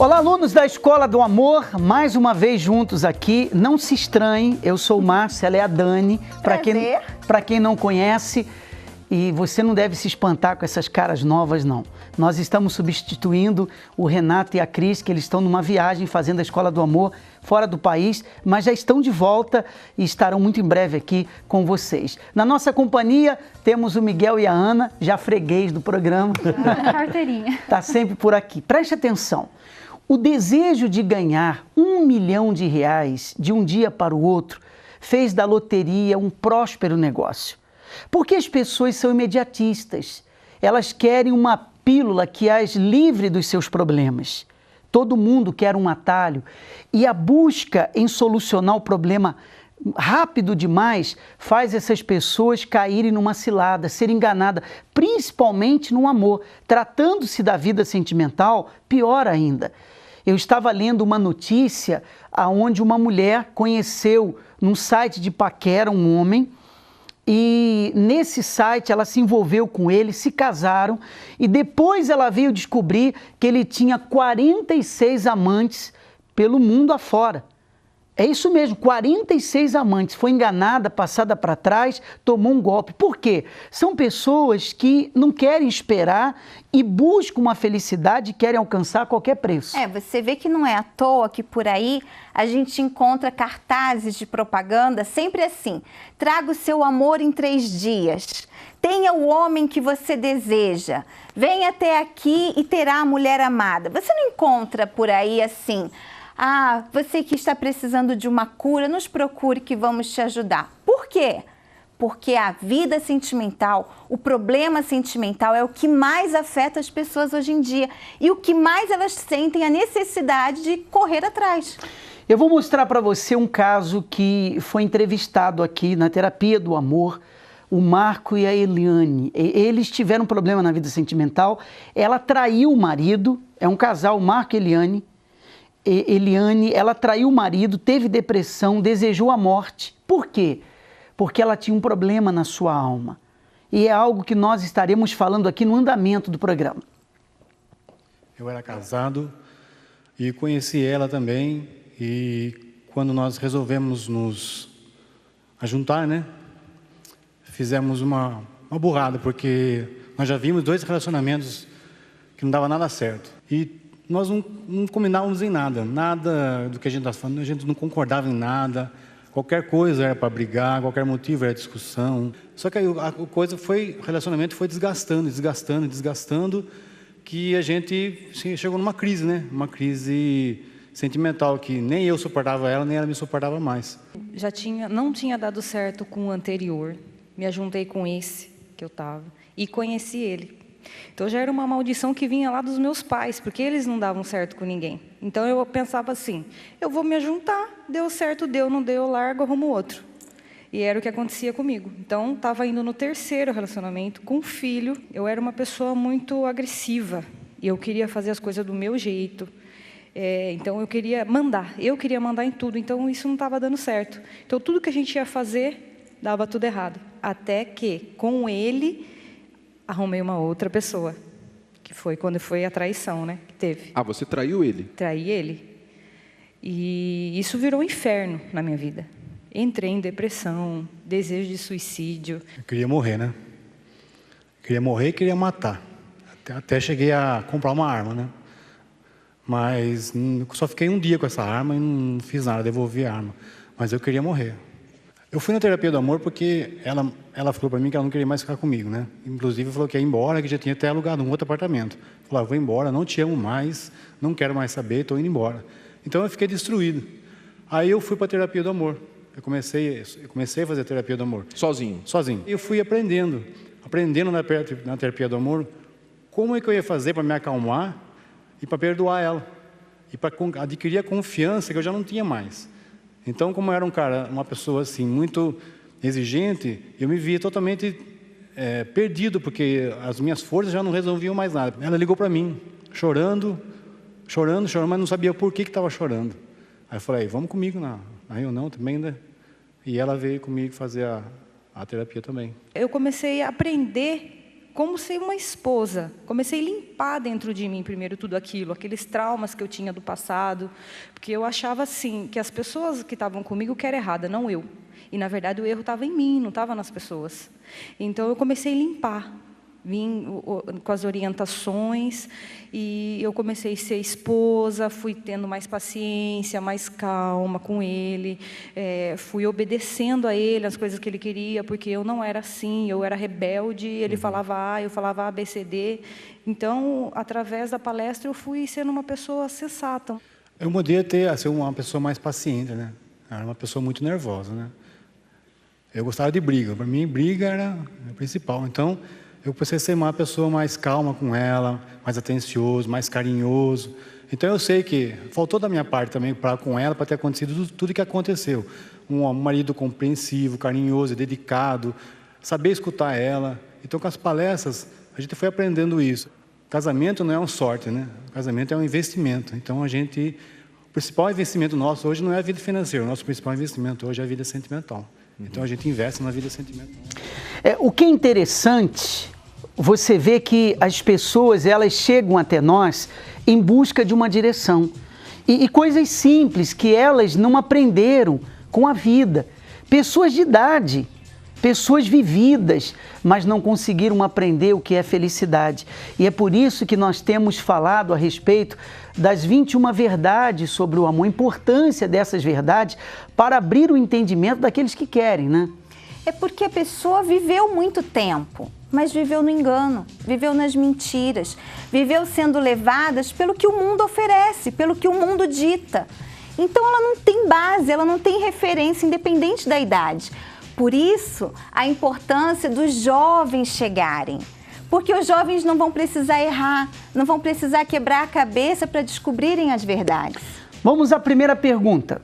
Olá, alunos da Escola do Amor, mais uma vez juntos aqui. Não se estranhem, eu sou o Márcio, ela é a Dani. Para quem não conhece, e você não deve se espantar com essas caras novas, não. Nós estamos substituindo o Renato e a Cris, que eles estão numa viagem fazendo a Escola do Amor fora do país, mas já estão de volta e estarão muito em breve aqui com vocês. Na nossa companhia temos o Miguel e a Ana, já freguês do programa. Carteirinha. Está sempre por aqui. Preste atenção. O desejo de ganhar R$1 milhão de um dia para o outro fez da loteria um próspero negócio. Porque as pessoas são imediatistas. Elas querem uma pílula que as livre dos seus problemas. Todo mundo quer um atalho. E a busca em solucionar o problema rápido demais faz essas pessoas caírem numa cilada, serem enganadas, principalmente no amor. Tratando-se da vida sentimental, pior ainda. Eu estava lendo uma notícia onde uma mulher conheceu num site de paquera um homem e nesse site ela se envolveu com ele, se casaram e depois ela veio descobrir que ele tinha 46 amantes pelo mundo afora. É isso mesmo, 46 amantes, foi enganada, passada para trás, tomou um golpe. Por quê? São pessoas que não querem esperar e buscam uma felicidade e querem alcançar a qualquer preço. Você vê que não é à toa que por aí a gente encontra cartazes de propaganda sempre assim: traga o seu amor em 3 dias, tenha o homem que você deseja, venha até aqui e terá a mulher amada. Você não encontra por aí assim: ah, você que está precisando de uma cura, nos procure que vamos te ajudar. Por quê? Porque a vida sentimental, o problema sentimental é o que mais afeta as pessoas hoje em dia e o que mais elas sentem a necessidade de correr atrás. Eu vou mostrar para você um caso que foi entrevistado aqui na Terapia do Amor, o Marco e a Eliane. Eles tiveram um problema na vida sentimental, ela traiu o marido, é um casal, Marco e Eliane. Eliane, ela traiu o marido, teve depressão, desejou a morte. Por quê? Porque ela tinha um problema na sua alma. E é algo que nós estaremos falando aqui no andamento do programa. Eu era casado e conheci ela também. E quando nós resolvemos nos ajuntar, né? Fizemos uma burrada, porque nós já vimos 2 relacionamentos que não dava nada certo. E nós não combinávamos em nada. Nada do que a gente estava falando, a gente não concordava em nada. Qualquer coisa era para brigar, qualquer motivo era discussão. Só que o relacionamento foi desgastando, que a gente chegou numa crise, né? Uma crise sentimental, que nem eu suportava ela, nem ela me suportava mais. Não tinha dado certo com o anterior, me ajuntei com esse que eu estava e conheci ele. Então já era uma maldição que vinha lá dos meus pais, porque eles não davam certo com ninguém. Então eu pensava assim: eu vou me ajuntar, deu certo, deu, não deu, eu largo, arrumo outro. E era o que acontecia comigo. Então estava indo no 3º relacionamento com filho. Eu era uma pessoa muito agressiva e eu queria fazer as coisas do meu jeito. Então eu queria mandar em tudo. Então isso não estava dando certo. Então tudo que a gente ia fazer dava tudo errado. Até que com ele arrumei uma outra pessoa, que foi quando foi a traição, né, que teve. Ah, você traiu ele? Traí ele. E isso virou um inferno na minha vida. Entrei em depressão, desejo de suicídio. Eu queria morrer, né? Queria morrer e queria matar. Até cheguei a comprar uma arma, né? Mas só fiquei um dia com essa arma e não fiz nada, devolvi a arma. Mas eu queria morrer. Eu fui na Terapia do Amor porque ela falou para mim que ela não queria mais ficar comigo, né? Inclusive falou que ia embora, que já tinha até alugado um outro apartamento. Falou: vou embora, não te amo mais, não quero mais saber, estou indo embora. Então eu fiquei destruído. Aí eu fui para a Terapia do Amor. Eu comecei a fazer a Terapia do Amor. Sozinho? Sozinho. Eu fui aprendendo na Terapia do Amor como é que eu ia fazer para me acalmar e para perdoar ela. E para adquirir a confiança que eu já não tinha mais. Então, como eu era uma pessoa assim, muito exigente, eu me via totalmente perdido, porque as minhas forças já não resolviam mais nada. Ela ligou para mim, chorando, mas não sabia por que estava chorando. Aí eu falei: vamos comigo na reunião também, né? E ela veio comigo fazer a terapia também. Eu comecei a aprender como ser uma esposa. Comecei a limpar dentro de mim, primeiro, tudo aquilo, aqueles traumas que eu tinha do passado, porque eu achava assim, que as pessoas que estavam comigo que era errada, não eu. E, na verdade, o erro estava em mim, não estava nas pessoas. Então, eu comecei a limpar. Vim com as orientações e eu comecei a ser esposa, fui tendo mais paciência, mais calma com ele, fui obedecendo a ele as coisas que ele queria, porque eu não era assim, eu era rebelde, ele falava A, eu falava A, B, C, D. Então, através da palestra, eu fui sendo uma pessoa sensata. Eu mudei a ser uma pessoa mais paciente, né? Eu era uma pessoa muito nervosa, né? Eu gostava de briga, para mim briga era a principal, então eu comecei a ser uma pessoa mais calma com ela, mais atencioso, mais carinhoso. Então eu sei que faltou da minha parte também com ela para ter acontecido tudo que aconteceu. Um marido compreensivo, carinhoso, dedicado, saber escutar ela. Então com as palestras a gente foi aprendendo isso. Casamento não é uma sorte, né? Casamento é um investimento. Então o principal investimento nosso hoje não é a vida financeira, o nosso principal investimento hoje é a vida sentimental. Então a gente investe na vida sentimental. O que é interessante, você vê que as pessoas elas chegam até nós em busca de uma direção. E coisas simples que elas não aprenderam com a vida. Pessoas de idade, pessoas vividas, mas não conseguiram aprender o que é felicidade. E é por isso que nós temos falado a respeito das 21 verdades sobre o amor, a importância dessas verdades para abrir o entendimento daqueles que querem, né? É porque a pessoa viveu muito tempo, mas viveu no engano, viveu nas mentiras, viveu sendo levadas pelo que o mundo oferece, pelo que o mundo dita. Então ela não tem base, ela não tem referência, independente da idade. Por isso, a importância dos jovens chegarem. Porque os jovens não vão precisar errar, não vão precisar quebrar a cabeça para descobrirem as verdades. Vamos à primeira pergunta.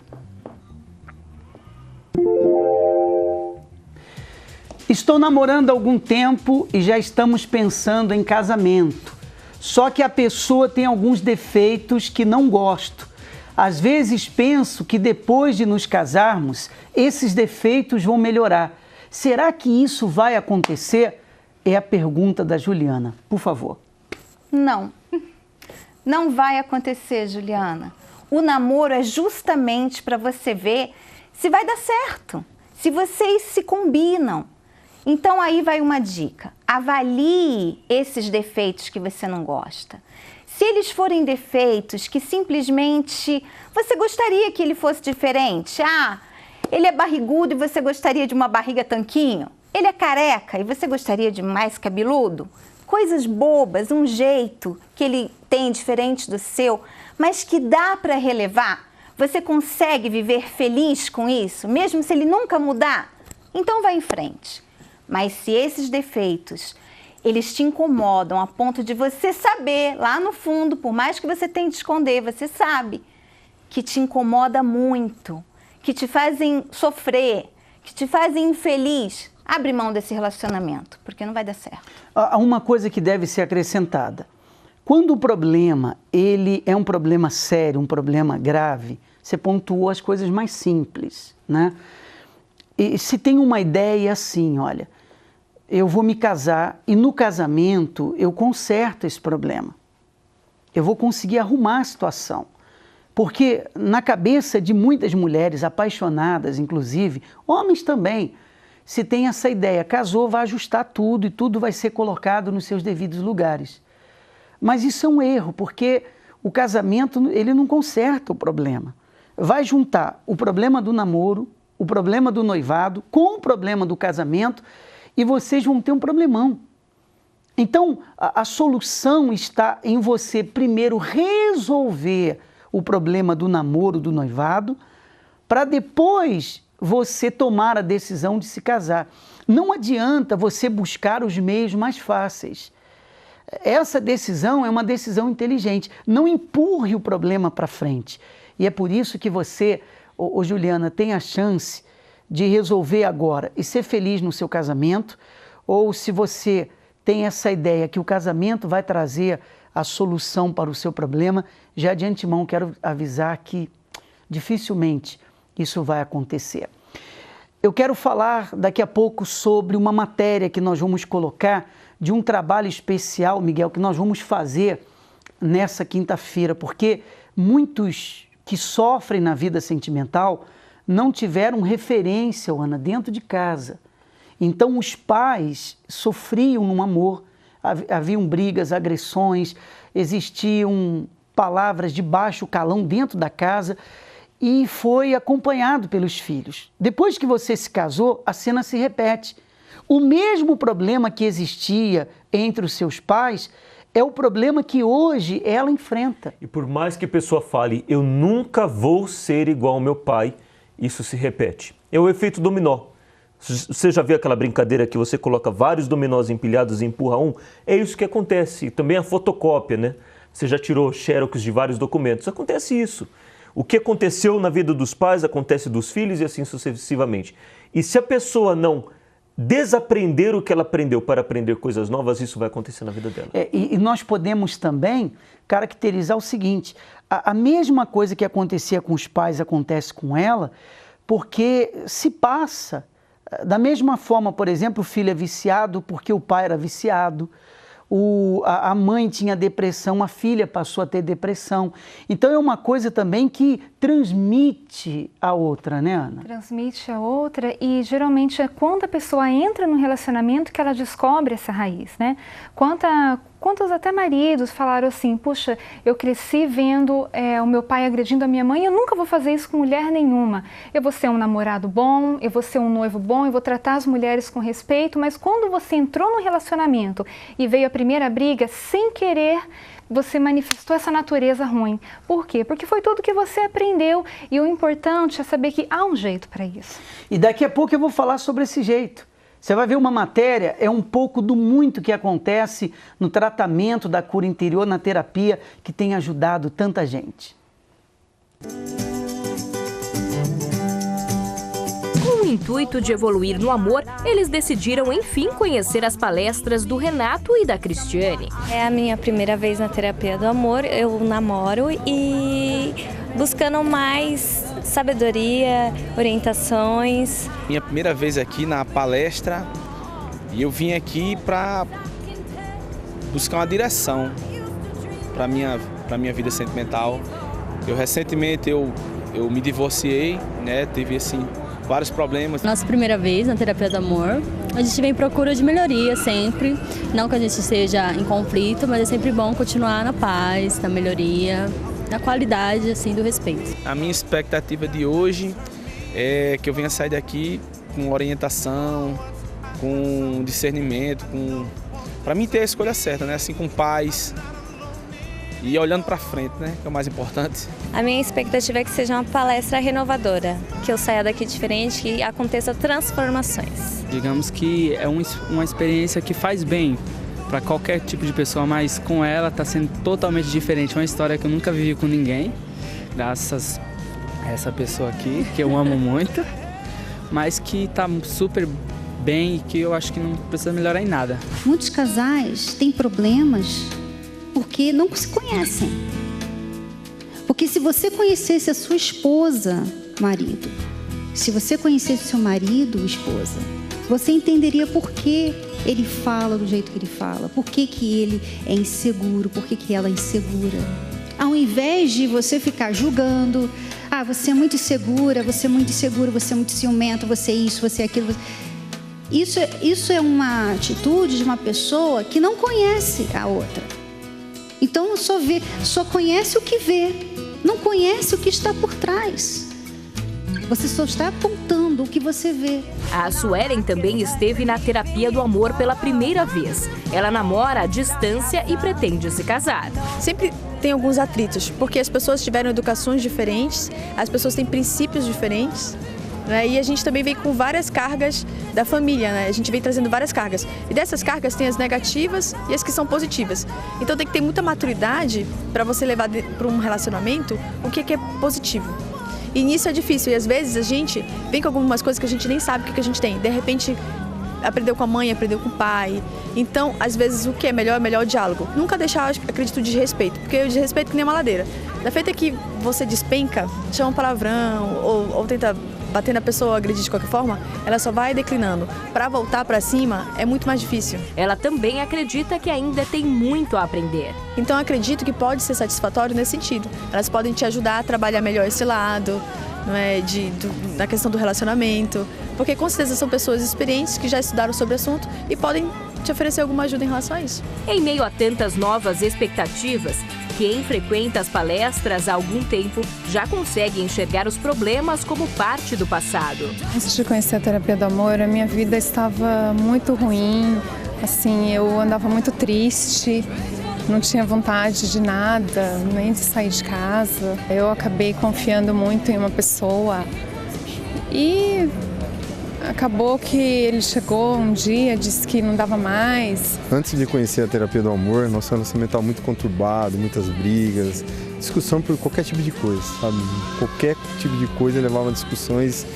Estou namorando há algum tempo e já estamos pensando em casamento. Só que a pessoa tem alguns defeitos que não gosto. Às vezes penso que depois de nos casarmos, esses defeitos vão melhorar. Será que isso vai acontecer? É a pergunta da Juliana. Por favor. Não. Não vai acontecer, Juliana. O namoro é justamente para você ver se vai dar certo, se vocês se combinam. Então aí vai uma dica. Avalie esses defeitos que você não gosta. Se eles forem defeitos que simplesmente você gostaria que ele fosse diferente, ele é barrigudo e você gostaria de uma barriga tanquinho, ele é careca e você gostaria de mais cabeludo, coisas bobas, um jeito que ele tem diferente do seu, mas que dá para relevar, você consegue viver feliz com isso, mesmo se ele nunca mudar? Então vai em frente. Mas se esses defeitos eles te incomodam a ponto de você saber, lá no fundo, por mais que você tente esconder, você sabe que te incomoda muito, que te fazem sofrer, que te fazem infeliz, abre mão desse relacionamento, porque não vai dar certo. Há uma coisa que deve ser acrescentada. Quando o problema ele é um problema sério, um problema grave, você pontuou as coisas mais simples, né? E se tem uma ideia assim, olha, eu vou me casar e no casamento eu conserto esse problema. Eu vou conseguir arrumar a situação. Porque na cabeça de muitas mulheres apaixonadas, inclusive, homens também, se tem essa ideia, casou, vai ajustar tudo e tudo vai ser colocado nos seus devidos lugares. Mas isso é um erro, porque o casamento ele não conserta o problema. Vai juntar o problema do namoro, o problema do noivado com o problema do casamento e vocês vão ter um problemão. Então, a solução está em você primeiro resolver o problema do namoro, do noivado, para depois você tomar a decisão de se casar. Não adianta você buscar os meios mais fáceis. Essa decisão é uma decisão inteligente. Não empurre o problema para frente. E é por isso que você, Juliana, tem a chance de resolver agora e ser feliz no seu casamento, ou se você tem essa ideia que o casamento vai trazer a solução para o seu problema, já de antemão quero avisar que dificilmente isso vai acontecer. Eu quero falar daqui a pouco sobre uma matéria que nós vamos colocar de um trabalho especial, Miguel, que nós vamos fazer nessa quinta-feira, porque muitos que sofrem na vida sentimental não tiveram referência, Ana, dentro de casa. Então os pais sofriam no amor, haviam brigas, agressões, existiam palavras de baixo calão dentro da casa e foi acompanhado pelos filhos. Depois que você se casou, a cena se repete. O mesmo problema que existia entre os seus pais é o problema que hoje ela enfrenta. E por mais que a pessoa fale, eu nunca vou ser igual ao meu pai, isso se repete. É o efeito dominó. Você já viu aquela brincadeira que você coloca vários dominós empilhados e empurra um? É isso que acontece. Também a fotocópia, né? Você já tirou xerox de vários documentos. Acontece isso. O que aconteceu na vida dos pais acontece dos filhos e assim sucessivamente. E se a pessoa não desaprender o que ela aprendeu para aprender coisas novas, isso vai acontecer na vida dela. E nós podemos também caracterizar o seguinte, a mesma coisa que acontecia com os pais acontece com ela, porque se passa. Da mesma forma, por exemplo, o filho é viciado porque o pai era viciado, a mãe tinha depressão, a filha passou a ter depressão. Então é uma coisa também que transmite a outra, né, Ana? Transmite a outra e geralmente é quando a pessoa entra no relacionamento que ela descobre essa raiz, né? Quantos até maridos falaram assim, puxa, eu cresci vendo o meu pai agredindo a minha mãe, eu nunca vou fazer isso com mulher nenhuma. Eu vou ser um namorado bom, eu vou ser um noivo bom, eu vou tratar as mulheres com respeito, mas quando você entrou no relacionamento e veio a primeira briga, sem querer, você manifestou essa natureza ruim. Por quê? Porque foi tudo que você aprendeu e o importante é saber que há um jeito para isso. E daqui a pouco eu vou falar sobre esse jeito. Você vai ver uma matéria, é um pouco do muito que acontece no tratamento da cura interior, na terapia, que tem ajudado tanta gente. Com o intuito de evoluir no amor, eles decidiram, enfim, conhecer as palestras do Renato e da Cristiane. É a minha primeira vez na terapia do amor, eu namoro e buscando mais sabedoria, orientações. Minha primeira vez aqui na palestra e eu vim aqui para buscar uma direção para minha vida sentimental. Recentemente eu me divorciei, né? Tive assim vários problemas. Nossa primeira vez na terapia do amor, a gente vem em procura de melhoria sempre, não que a gente esteja em conflito, mas é sempre bom continuar na paz, na melhoria, na qualidade assim do respeito. A minha expectativa de hoje é que eu venha sair daqui com orientação, com discernimento, para mim ter a escolha certa, né? Assim, com paz e olhando para frente, né? Que é o mais importante. A minha expectativa é que seja uma palestra renovadora, que eu saia daqui diferente, que aconteça transformações. Digamos que é uma experiência que faz bem para qualquer tipo de pessoa, mas com ela está sendo totalmente diferente. Uma história que eu nunca vivi com ninguém, graças a essa pessoa aqui, que eu amo muito, mas que está super bem e que eu acho que não precisa melhorar em nada. Muitos casais têm problemas porque não se conhecem. Porque se você conhecesse a sua esposa, marido, se você conhecesse o seu marido, esposa, você entenderia por que ele fala do jeito que ele fala, por que ele é inseguro, por que ela é insegura. Ao invés de você ficar julgando, você é muito insegura, você é muito inseguro, você é muito ciumento, você é isso, você é aquilo. Isso é uma atitude de uma pessoa que não conhece a outra. Então só conhece o que vê, não conhece o que está por trás. Você só está apontando o que você vê. A Suelen também esteve na terapia do amor pela primeira vez. Ela namora à distância e pretende se casar. Sempre tem alguns atritos, porque as pessoas tiveram educações diferentes, as pessoas têm princípios diferentes, né? E a gente também vem com várias cargas da família, né? A gente vem trazendo várias cargas. E dessas cargas tem as negativas e as que são positivas. Então tem que ter muita maturidade para você levar para um relacionamento o que é positivo. E nisso é difícil, e às vezes a gente vem com algumas coisas que a gente nem sabe o que a gente tem. De repente, aprendeu com a mãe, aprendeu com o pai. Então, às vezes, o que é melhor o diálogo. Nunca deixar, acredito, de respeito, porque o desrespeito que nem uma ladeira. Da feita que você despenca, chama um palavrão ou tenta bater na pessoa ou agredir de qualquer forma, ela só vai declinando. Para voltar para cima é muito mais difícil. Ela também acredita que ainda tem muito a aprender. Então eu acredito que pode ser satisfatório nesse sentido. Elas podem te ajudar a trabalhar melhor esse lado, não é, na questão do relacionamento, porque com certeza são pessoas experientes que já estudaram sobre o assunto e podem te oferecer alguma ajuda em relação a isso. Em meio a tantas novas expectativas, quem frequenta as palestras há algum tempo já consegue enxergar os problemas como parte do passado. Antes de conhecer a terapia do amor, a minha vida estava muito ruim, assim, eu andava muito triste, não tinha vontade de nada, nem de sair de casa. Eu acabei confiando muito em uma pessoa e acabou que ele chegou um dia, disse que não dava mais. Antes de conhecer a terapia do amor, nosso relacionamento estava muito conturbado, muitas brigas, discussão por qualquer tipo de coisa, sabe? Qualquer tipo de coisa levava a discussões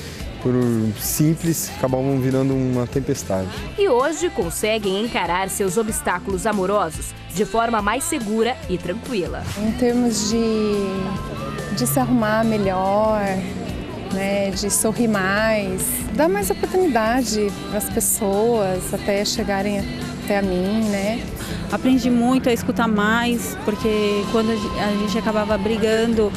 por simples, acabavam virando uma tempestade. E hoje conseguem encarar seus obstáculos amorosos de forma mais segura e tranquila. Em termos de se arrumar melhor, né, de sorrir mais, dar mais oportunidade para as pessoas até chegarem até a mim, né? Aprendi muito a escutar mais, porque quando a gente acabava brigando,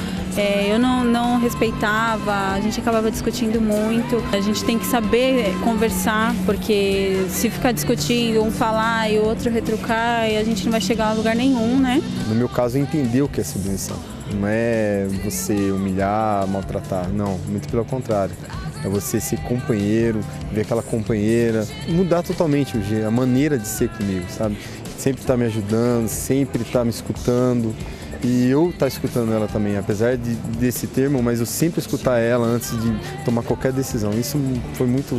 eu não respeitava, a gente acabava discutindo muito. A gente tem que saber conversar, porque se ficar discutindo, um falar e o outro retrucar, a gente não vai chegar a lugar nenhum, né? No meu caso, entender o que é submissão. Não é você humilhar, maltratar, não, muito pelo contrário. É você ser companheiro, ver aquela companheira, mudar totalmente a maneira de ser comigo, sabe? Sempre estar me ajudando, sempre estar me escutando e eu estar escutando ela também, apesar desse termo, mas eu sempre escutar ela antes de tomar qualquer decisão. Isso foi muito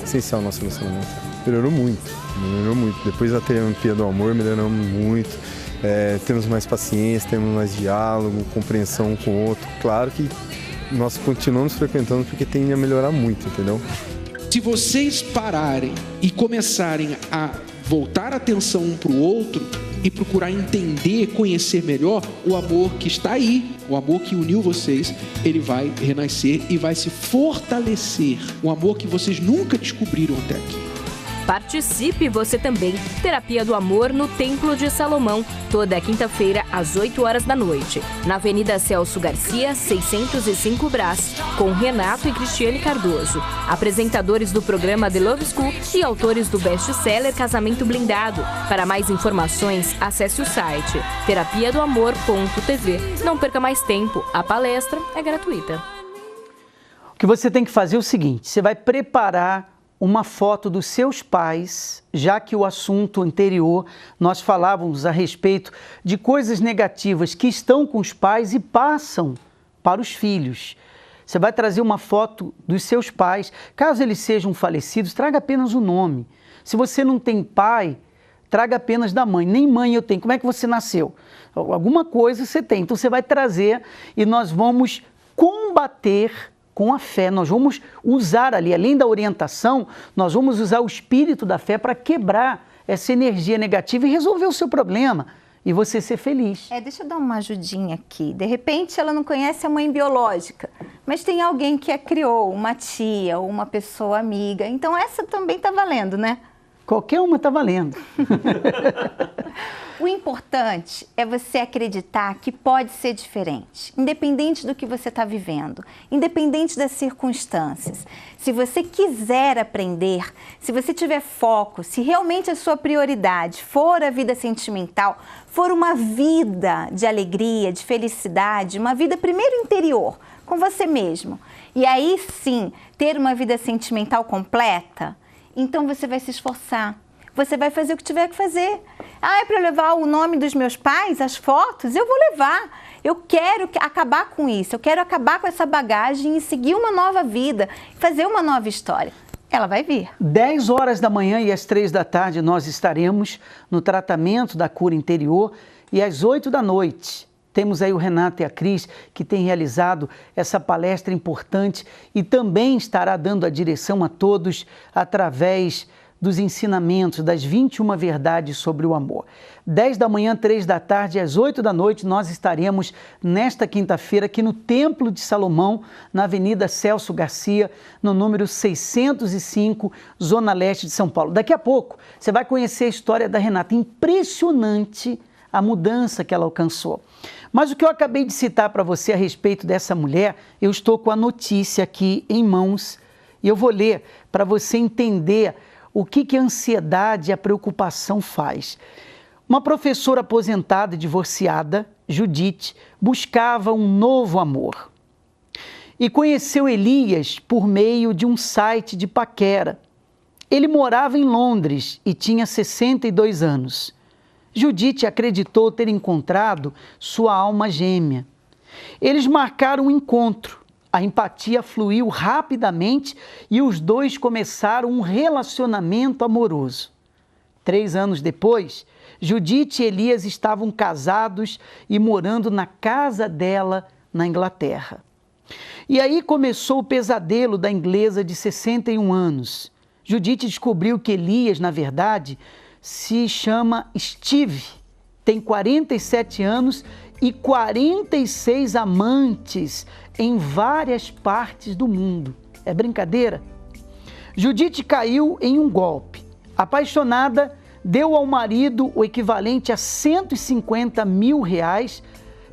essencial no nosso relacionamento. Melhorou muito. Depois da terapia do amor, melhoramos muito. Temos mais paciência, temos mais diálogo, compreensão um com o outro. Claro que nós continuamos frequentando porque tem a melhorar muito, entendeu? Se vocês pararem e começarem a voltar a atenção um para o outro e procurar entender, conhecer melhor o amor que está aí, o amor que uniu vocês, ele vai renascer e vai se fortalecer. O amor que vocês nunca descobriram até aqui. Participe você também. Terapia do Amor no Templo de Salomão, toda quinta-feira às 8 horas da noite, na Avenida Celso Garcia, 605 Brás, com Renato e Cristiane Cardoso, apresentadores do programa The Love School e autores do best-seller Casamento Blindado. Para mais informações, acesse o site terapiadoamor.tv. Não perca mais tempo, a palestra é gratuita. O que você tem que fazer é o seguinte, você vai preparar uma foto dos seus pais, já que o assunto anterior nós falávamos a respeito de coisas negativas que estão com os pais e passam para os filhos. Você vai trazer uma foto dos seus pais. Caso eles sejam falecidos, traga apenas o nome. Se você não tem pai, traga apenas da mãe. Nem mãe eu tenho. Como é que você nasceu? Alguma coisa você tem. Então você vai trazer e nós vamos combater com a fé. Nós vamos usar ali, além da orientação, nós vamos usar o espírito da fé para quebrar essa energia negativa e resolver o seu problema e você ser feliz. Deixa eu dar uma ajudinha aqui. De repente ela não conhece a mãe biológica, mas tem alguém que a criou, uma tia ou uma pessoa amiga. Então essa também está valendo, né? Qualquer uma está valendo. O importante é você acreditar que pode ser diferente, independente do que você está vivendo, independente das circunstâncias. Se você quiser aprender, se você tiver foco, se realmente a sua prioridade for a vida sentimental, for uma vida de alegria, de felicidade, uma vida primeiro interior, com você mesmo, e aí sim ter uma vida sentimental completa, então você vai se esforçar. Você vai fazer o que tiver que fazer. É para levar o nome dos meus pais, as fotos? Eu vou levar. Eu quero acabar com isso. Eu quero acabar com essa bagagem e seguir uma nova vida, fazer uma nova história. Ela vai vir. 10 horas da manhã e às 3 da tarde nós estaremos no tratamento da cura interior e às 8 da noite. Temos aí o Renato e a Cris, que têm realizado essa palestra importante e também estará dando a direção a todos através dos ensinamentos das 21 verdades sobre o amor. 10 da manhã, 3 da tarde, às 8 da noite, nós estaremos nesta quinta-feira aqui no Templo de Salomão, na Avenida Celso Garcia, no número 605, Zona Leste de São Paulo. Daqui a pouco, você vai conhecer a história da Renata. Impressionante a mudança que ela alcançou. Mas o que eu acabei de citar para você a respeito dessa mulher, eu estou com a notícia aqui em mãos e eu vou ler para você entender o que a ansiedade e a preocupação faz. Uma professora aposentada e divorciada, Judite, buscava um novo amor e conheceu Elias por meio de um site de paquera. Ele morava em Londres e tinha 62 anos. Judite acreditou ter encontrado sua alma gêmea. Eles marcaram um encontro. A empatia fluiu rapidamente e os dois começaram um relacionamento amoroso. 3 anos depois, Judite e Elias estavam casados e morando na casa dela na Inglaterra. E aí começou o pesadelo da inglesa de 61 anos. Judite descobriu que Elias, na verdade, se chama Steve, tem 47 anos e 46 amantes em várias partes do mundo. É brincadeira? Judite caiu em um golpe. Apaixonada, deu ao marido o equivalente a R$150 mil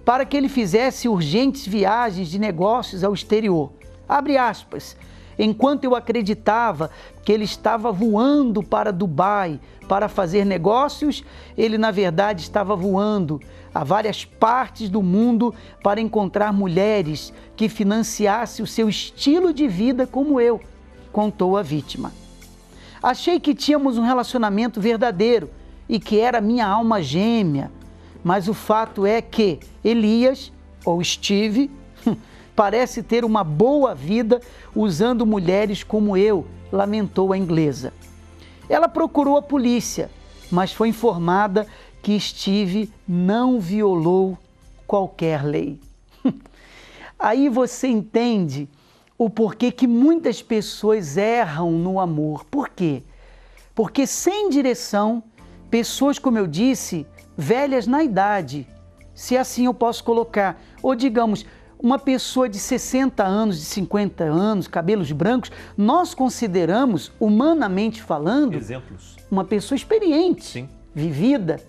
para que ele fizesse urgentes viagens de negócios ao exterior. Abre aspas. Enquanto eu acreditava que ele estava voando para Dubai para fazer negócios, ele na verdade estava voando a várias partes do mundo para encontrar mulheres que financiassem o seu estilo de vida como eu, contou a vítima. Achei que tínhamos um relacionamento verdadeiro e que era minha alma gêmea, mas o fato é que Elias, ou Steve, parece ter uma boa vida usando mulheres como eu, lamentou a inglesa. Ela procurou a polícia, mas foi informada que Steve não violou qualquer lei. Aí você entende o porquê que muitas pessoas erram no amor. Por quê? Porque sem direção, pessoas, como eu disse, velhas na idade, se assim eu posso colocar, ou digamos, uma pessoa de 60 anos, de 50 anos, cabelos brancos, nós consideramos, humanamente falando, exemplos, uma pessoa experiente, sim, vivida,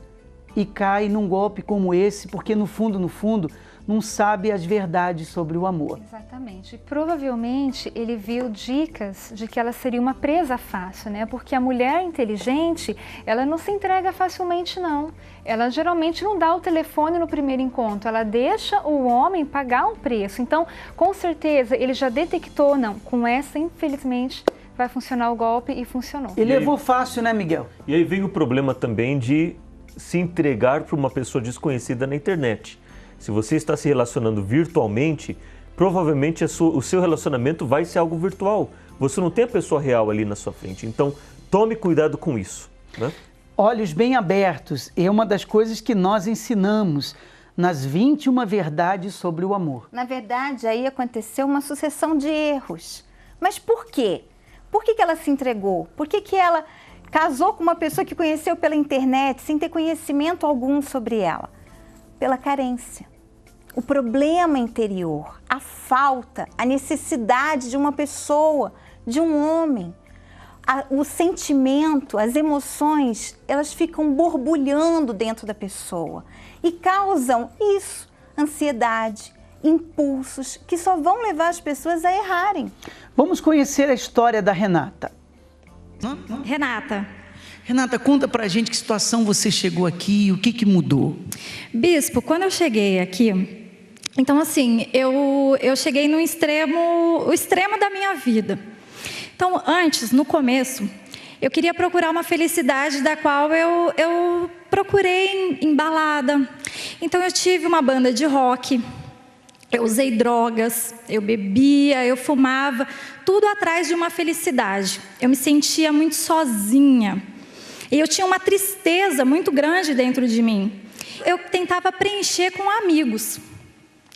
e cai num golpe como esse, porque no fundo, não sabe as verdades sobre o amor. Exatamente. Provavelmente ele viu dicas de que ela seria uma presa fácil, né? Porque a mulher inteligente, ela não se entrega facilmente, não. Ela geralmente não dá o telefone no primeiro encontro, ela deixa o homem pagar um preço. Então, com certeza, ele já detectou, não, com essa, infelizmente, vai funcionar o golpe e funcionou. Ele levou fácil, né, Miguel? E aí vem o problema também de se entregar para uma pessoa desconhecida na internet. Se você está se relacionando virtualmente, provavelmente o seu relacionamento vai ser algo virtual. Você não tem a pessoa real ali na sua frente. Então, tome cuidado com isso, né? Olhos bem abertos é uma das coisas que nós ensinamos nas 21 verdades sobre o amor. Na verdade, aí aconteceu uma sucessão de erros. Mas por quê? Por que ela se entregou? Por que ela casou com uma pessoa que conheceu pela internet sem ter conhecimento algum sobre ela? Pela carência. O problema interior, a falta, a necessidade de uma pessoa, de um homem. O sentimento, as emoções, elas ficam borbulhando dentro da pessoa e causam isso, ansiedade, impulsos que só vão levar as pessoas a errarem. Vamos conhecer a história da Renata. Renata, conta pra gente que situação você chegou aqui, o que mudou? Bispo, quando eu cheguei aqui, então assim, eu cheguei no o extremo da minha vida. Então antes, no começo, eu queria procurar uma felicidade da qual eu procurei em balada. Então eu tive uma banda de rock, eu usei drogas, eu bebia, eu fumava, tudo atrás de uma felicidade. Eu me sentia muito sozinha. E eu tinha uma tristeza muito grande dentro de mim. Eu tentava preencher com amigos.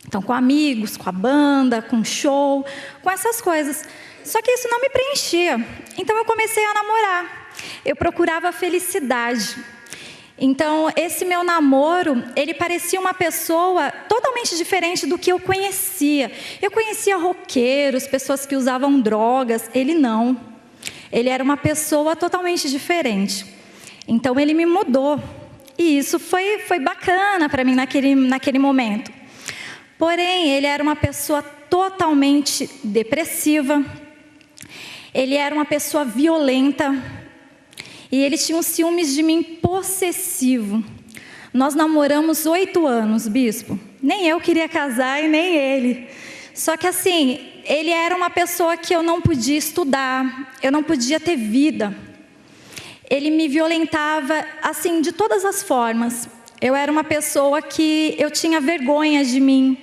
Então, com amigos, com a banda, com show, com essas coisas. Só que isso não me preenchia. Então, eu comecei a namorar. eu procurava felicidade. Então, esse meu namoro, ele parecia uma pessoa totalmente diferente do que eu conhecia. Eu conhecia roqueiros, pessoas que usavam drogas, ele não. Ele era uma pessoa totalmente diferente. Então, ele me mudou. E isso foi bacana para mim naquele momento. Porém, ele era uma pessoa totalmente depressiva. Ele era uma pessoa violenta. E ele tinha um ciúmes de mim possessivo. Nós namoramos 8 anos, bispo. Nem eu queria casar e nem ele. Só que assim, ele era uma pessoa que eu não podia estudar, eu não podia ter vida. Ele me violentava, assim, de todas as formas. Eu era uma pessoa que eu tinha vergonha de mim.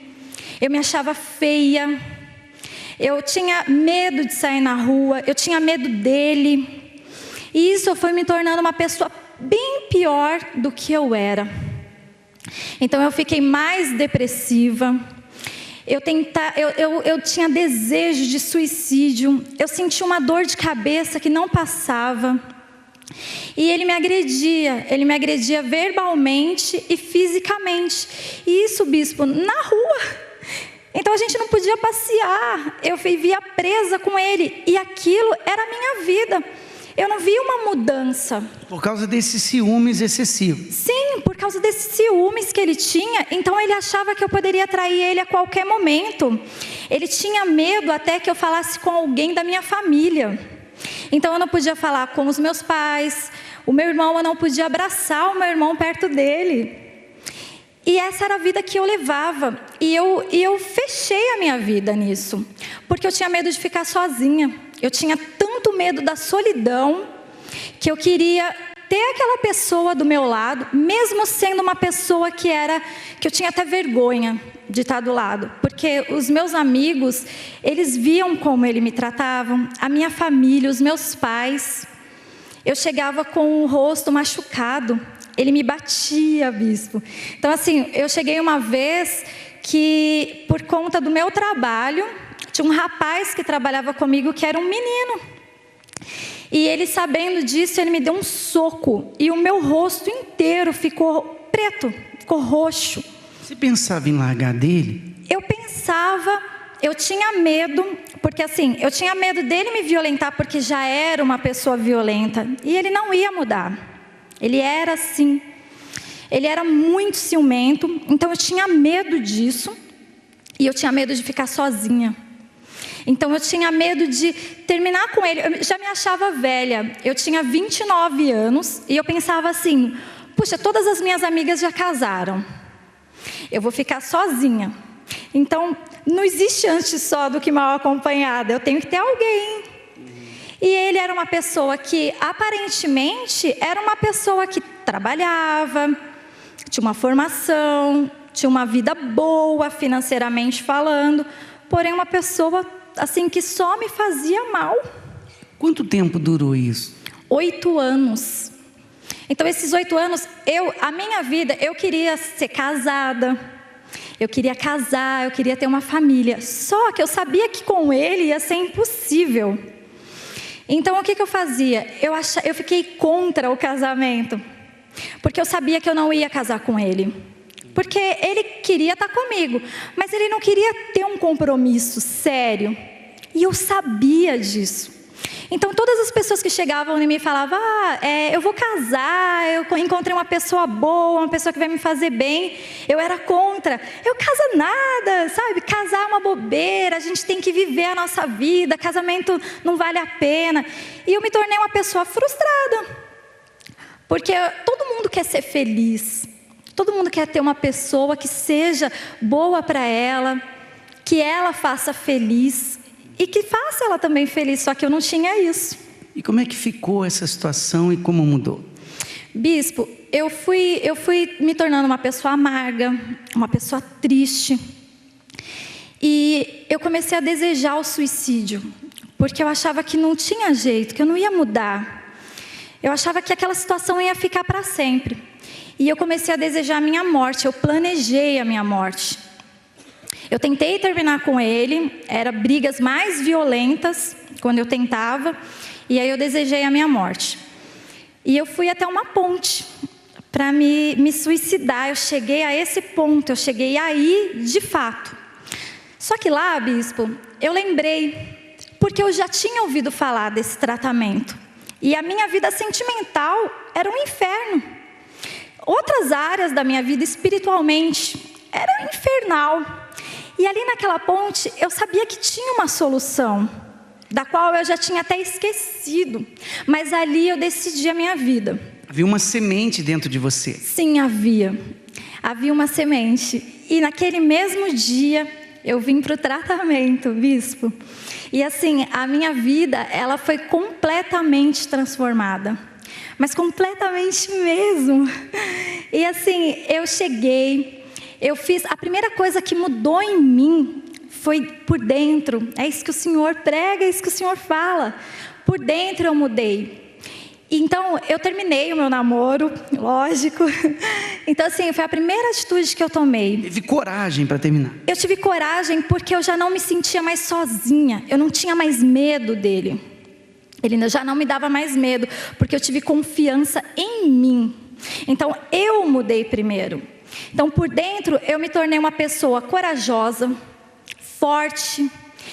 Eu me achava feia. Eu tinha medo de sair na rua. Eu tinha medo dele. E isso foi me tornando uma pessoa bem pior do que eu era. Então eu fiquei mais depressiva. Eu tinha desejo de suicídio. Eu sentia uma dor de cabeça que não passava. E ele me agredia verbalmente e fisicamente. E isso, bispo, na rua. Então a gente não podia passear. Eu vivia presa com ele. E aquilo era a minha vida. Eu não vi uma mudança. Por causa desses ciúmes excessivos. Sim, por causa desses ciúmes que ele tinha. Então ele achava que eu poderia trair ele a qualquer momento. Ele tinha medo até que eu falasse com alguém da minha família. Então eu não podia falar com os meus pais. O meu irmão, eu não podia abraçar o meu irmão perto dele. E essa era a vida que eu levava. E eu fechei a minha vida nisso. Porque eu tinha medo de ficar sozinha. Eu tinha tanto medo da solidão, que eu queria ter aquela pessoa do meu lado, mesmo sendo uma pessoa que eu tinha até vergonha de estar do lado. Porque os meus amigos, eles viam como ele me tratava, a minha família, os meus pais. Eu chegava com o rosto machucado, ele me batia, bispo. Então assim, eu cheguei uma vez que, por conta do meu trabalho, tinha um rapaz que trabalhava comigo que era um menino. E ele, sabendo disso, ele me deu um soco. E o meu rosto inteiro ficou preto, ficou roxo. Você pensava em largar dele? Eu pensava, eu tinha medo, porque assim, eu tinha medo dele me violentar, porque já era uma pessoa violenta. E ele não ia mudar. Ele era assim. Ele era muito ciumento, então eu tinha medo disso. E eu tinha medo de ficar sozinha. Então eu tinha medo de terminar com ele. Eu já me achava velha. Eu tinha 29 anos e eu pensava assim: puxa, todas as minhas amigas já casaram. Eu vou ficar sozinha. Então não existe antes só do que mal acompanhada. Eu tenho que ter alguém. E ele era uma pessoa que aparentemente era uma pessoa que trabalhava, tinha uma formação, tinha uma vida boa financeiramente falando, porém uma pessoa assim que só me fazia mal. Quanto tempo durou isso? 8 anos. Então esses 8 anos, a minha vida, eu queria ser casada, eu queria casar, eu queria ter uma família. Só que eu sabia que com ele ia ser impossível. Então o que eu fazia? Eu fiquei contra o casamento, porque eu sabia que eu não ia casar com ele. Porque ele queria estar comigo, mas ele não queria ter um compromisso sério. E eu sabia disso. Então todas as pessoas que chegavam em mim falavam: eu vou casar, eu encontrei uma pessoa boa, uma pessoa que vai me fazer bem. Eu era contra. Eu casa nada, sabe? Casar é uma bobeira, a gente tem que viver a nossa vida, casamento não vale a pena. E eu me tornei uma pessoa frustrada. Porque todo mundo quer ser feliz. Todo mundo quer ter uma pessoa que seja boa para ela, que ela faça feliz e que faça ela também feliz, só que eu não tinha isso. E como é que ficou essa situação e como mudou? Bispo, eu fui me tornando uma pessoa amarga, uma pessoa triste. E eu comecei a desejar o suicídio, porque eu achava que não tinha jeito, que eu não ia mudar. Eu achava que aquela situação ia ficar para sempre. E eu comecei a desejar a minha morte, eu planejei a minha morte. Eu tentei terminar com ele, eram brigas mais violentas quando eu tentava, e aí eu desejei a minha morte. E eu fui até uma ponte para me suicidar. Eu cheguei a esse ponto, eu cheguei aí de fato. Só que lá, bispo, eu lembrei, porque eu já tinha ouvido falar desse tratamento. E a minha vida sentimental era um inferno. Outras áreas da minha vida espiritualmente era infernal. E ali naquela ponte eu sabia que tinha uma solução, da qual eu já tinha até esquecido. Mas ali eu decidi a minha vida. Havia uma semente dentro de você. Sim, havia. Havia uma semente. E naquele mesmo dia eu vim para o tratamento, bispo. E assim, a minha vida, ela foi completamente transformada. Mas completamente mesmo. E assim, eu cheguei, eu fiz... A primeira coisa que mudou em mim foi por dentro. É isso que o Senhor prega, é isso que o Senhor fala. Por dentro eu mudei. Então, eu terminei o meu namoro, lógico. Então, assim, foi a primeira atitude que eu tomei. Teve coragem para terminar? Eu tive coragem porque eu já não me sentia mais sozinha. Eu não tinha mais medo dele. Ele já não me dava mais medo, porque eu tive confiança em mim. Então, eu mudei primeiro. Então, por dentro, eu me tornei uma pessoa corajosa, forte.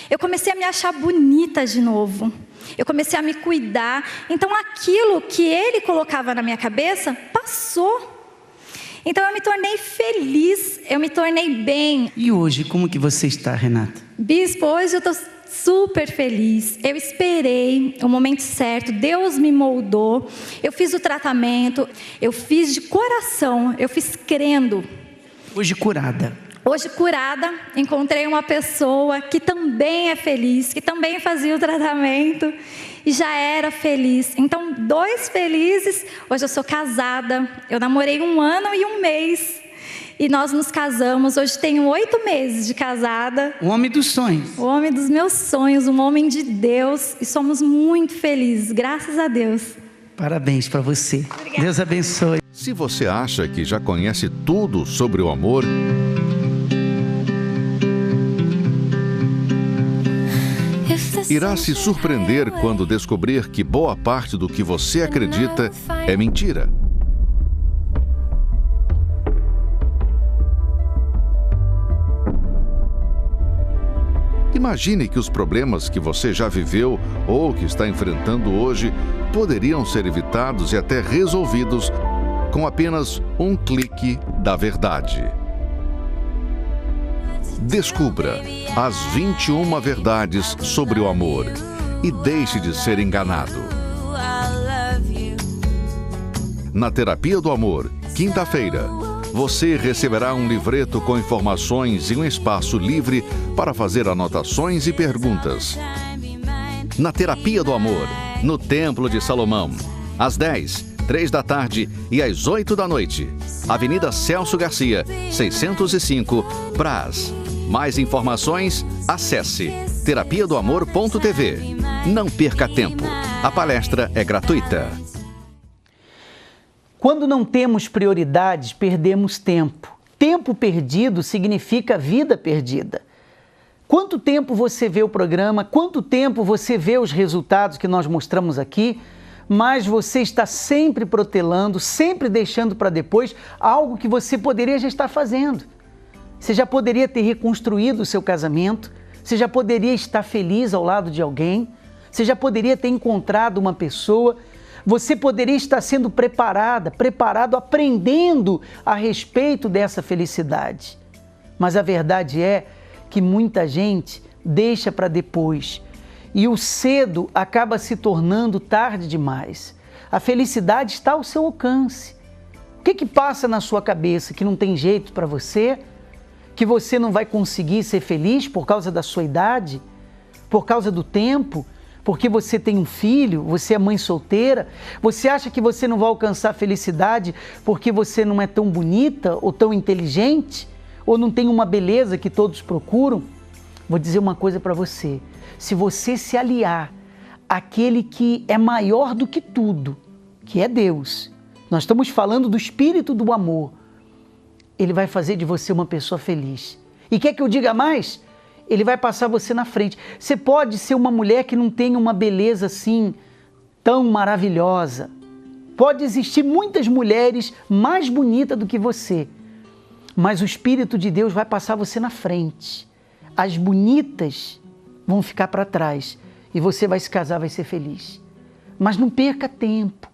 Eu comecei a me achar bonita de novo. Eu comecei a me cuidar. Então, aquilo que ele colocava na minha cabeça, passou. Então, eu me tornei feliz, eu me tornei bem. E hoje, como que você está, Renata? Bispo, hoje eu estou super feliz. Eu esperei o momento certo, Deus me moldou. Eu fiz o tratamento, eu fiz de coração, eu fiz crendo. Hoje curada. Hoje curada, encontrei uma pessoa que também é feliz, que também fazia o tratamento e já era feliz. Então, 2 felizes. Hoje eu sou casada, eu namorei 1 ano e 1 mês e nós nos casamos. Hoje tenho 8 meses de casada. O homem dos sonhos. O homem dos meus sonhos, um homem de Deus, e somos muito felizes, graças a Deus. Parabéns para você. Obrigada. Deus abençoe. Se você acha que já conhece tudo sobre o amor, irá se surpreender quando descobrir que boa parte do que você acredita é mentira. Imagine que os problemas que você já viveu ou que está enfrentando hoje poderiam ser evitados e até resolvidos com apenas um clique da verdade. Descubra as 21 verdades sobre o amor e deixe de ser enganado. Na Terapia do Amor, quinta-feira, você receberá um livreto com informações e um espaço livre para fazer anotações e perguntas. Na Terapia do Amor, no Templo de Salomão, às 10, 3 da tarde e às 8 da noite. Avenida Celso Garcia, 605, Brás. Mais informações, acesse terapiadoamor.tv. Não perca tempo. A palestra é gratuita. Quando não temos prioridades, perdemos tempo. Tempo perdido significa vida perdida. Quanto tempo você vê o programa, quanto tempo você vê os resultados que nós mostramos aqui, mas você está sempre protelando, sempre deixando para depois algo que você poderia já estar fazendo. Você já poderia ter reconstruído o seu casamento, você já poderia estar feliz ao lado de alguém, você já poderia ter encontrado uma pessoa, você poderia estar sendo preparado, aprendendo a respeito dessa felicidade. Mas a verdade é que muita gente deixa para depois e o cedo acaba se tornando tarde demais. A felicidade está ao seu alcance. O que passa na sua cabeça que não tem jeito para você? Que você não vai conseguir ser feliz por causa da sua idade, por causa do tempo, porque você tem um filho, você é mãe solteira, você acha que você não vai alcançar felicidade porque você não é tão bonita ou tão inteligente, ou não tem uma beleza que todos procuram? Vou dizer uma coisa para você, se você se aliar àquele que é maior do que tudo, que é Deus, nós estamos falando do Espírito do amor, Ele vai fazer de você uma pessoa feliz. E quer que eu diga mais? Ele vai passar você na frente. Você pode ser uma mulher que não tenha uma beleza assim tão maravilhosa. Pode existir muitas mulheres mais bonitas do que você, mas o Espírito de Deus vai passar você na frente. As bonitas vão ficar para trás e você vai se casar, vai ser feliz. Mas não perca tempo.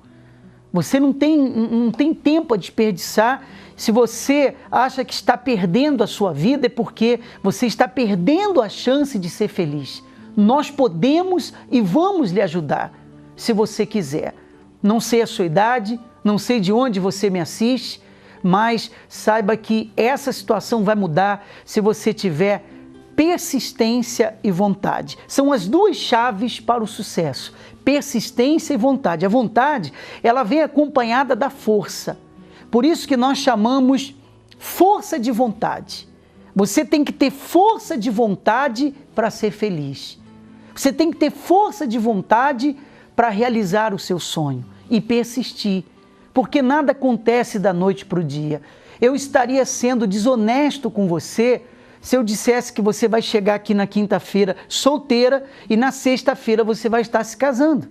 Você não tem tempo a desperdiçar. Se você acha que está perdendo a sua vida, é porque você está perdendo a chance de ser feliz. Nós podemos e vamos lhe ajudar, se você quiser. Não sei a sua idade, não sei de onde você me assiste, mas saiba que essa situação vai mudar se você tiver persistência e vontade. São as duas chaves para o sucesso: persistência e vontade. A vontade, ela vem acompanhada da força. Por isso que nós chamamos força de vontade. Você tem que ter força de vontade para ser feliz. Você tem que ter força de vontade para realizar o seu sonho e persistir, porque nada acontece da noite para o dia. Eu estaria sendo desonesto com você se eu dissesse que você vai chegar aqui na quinta-feira solteira e na sexta-feira você vai estar se casando.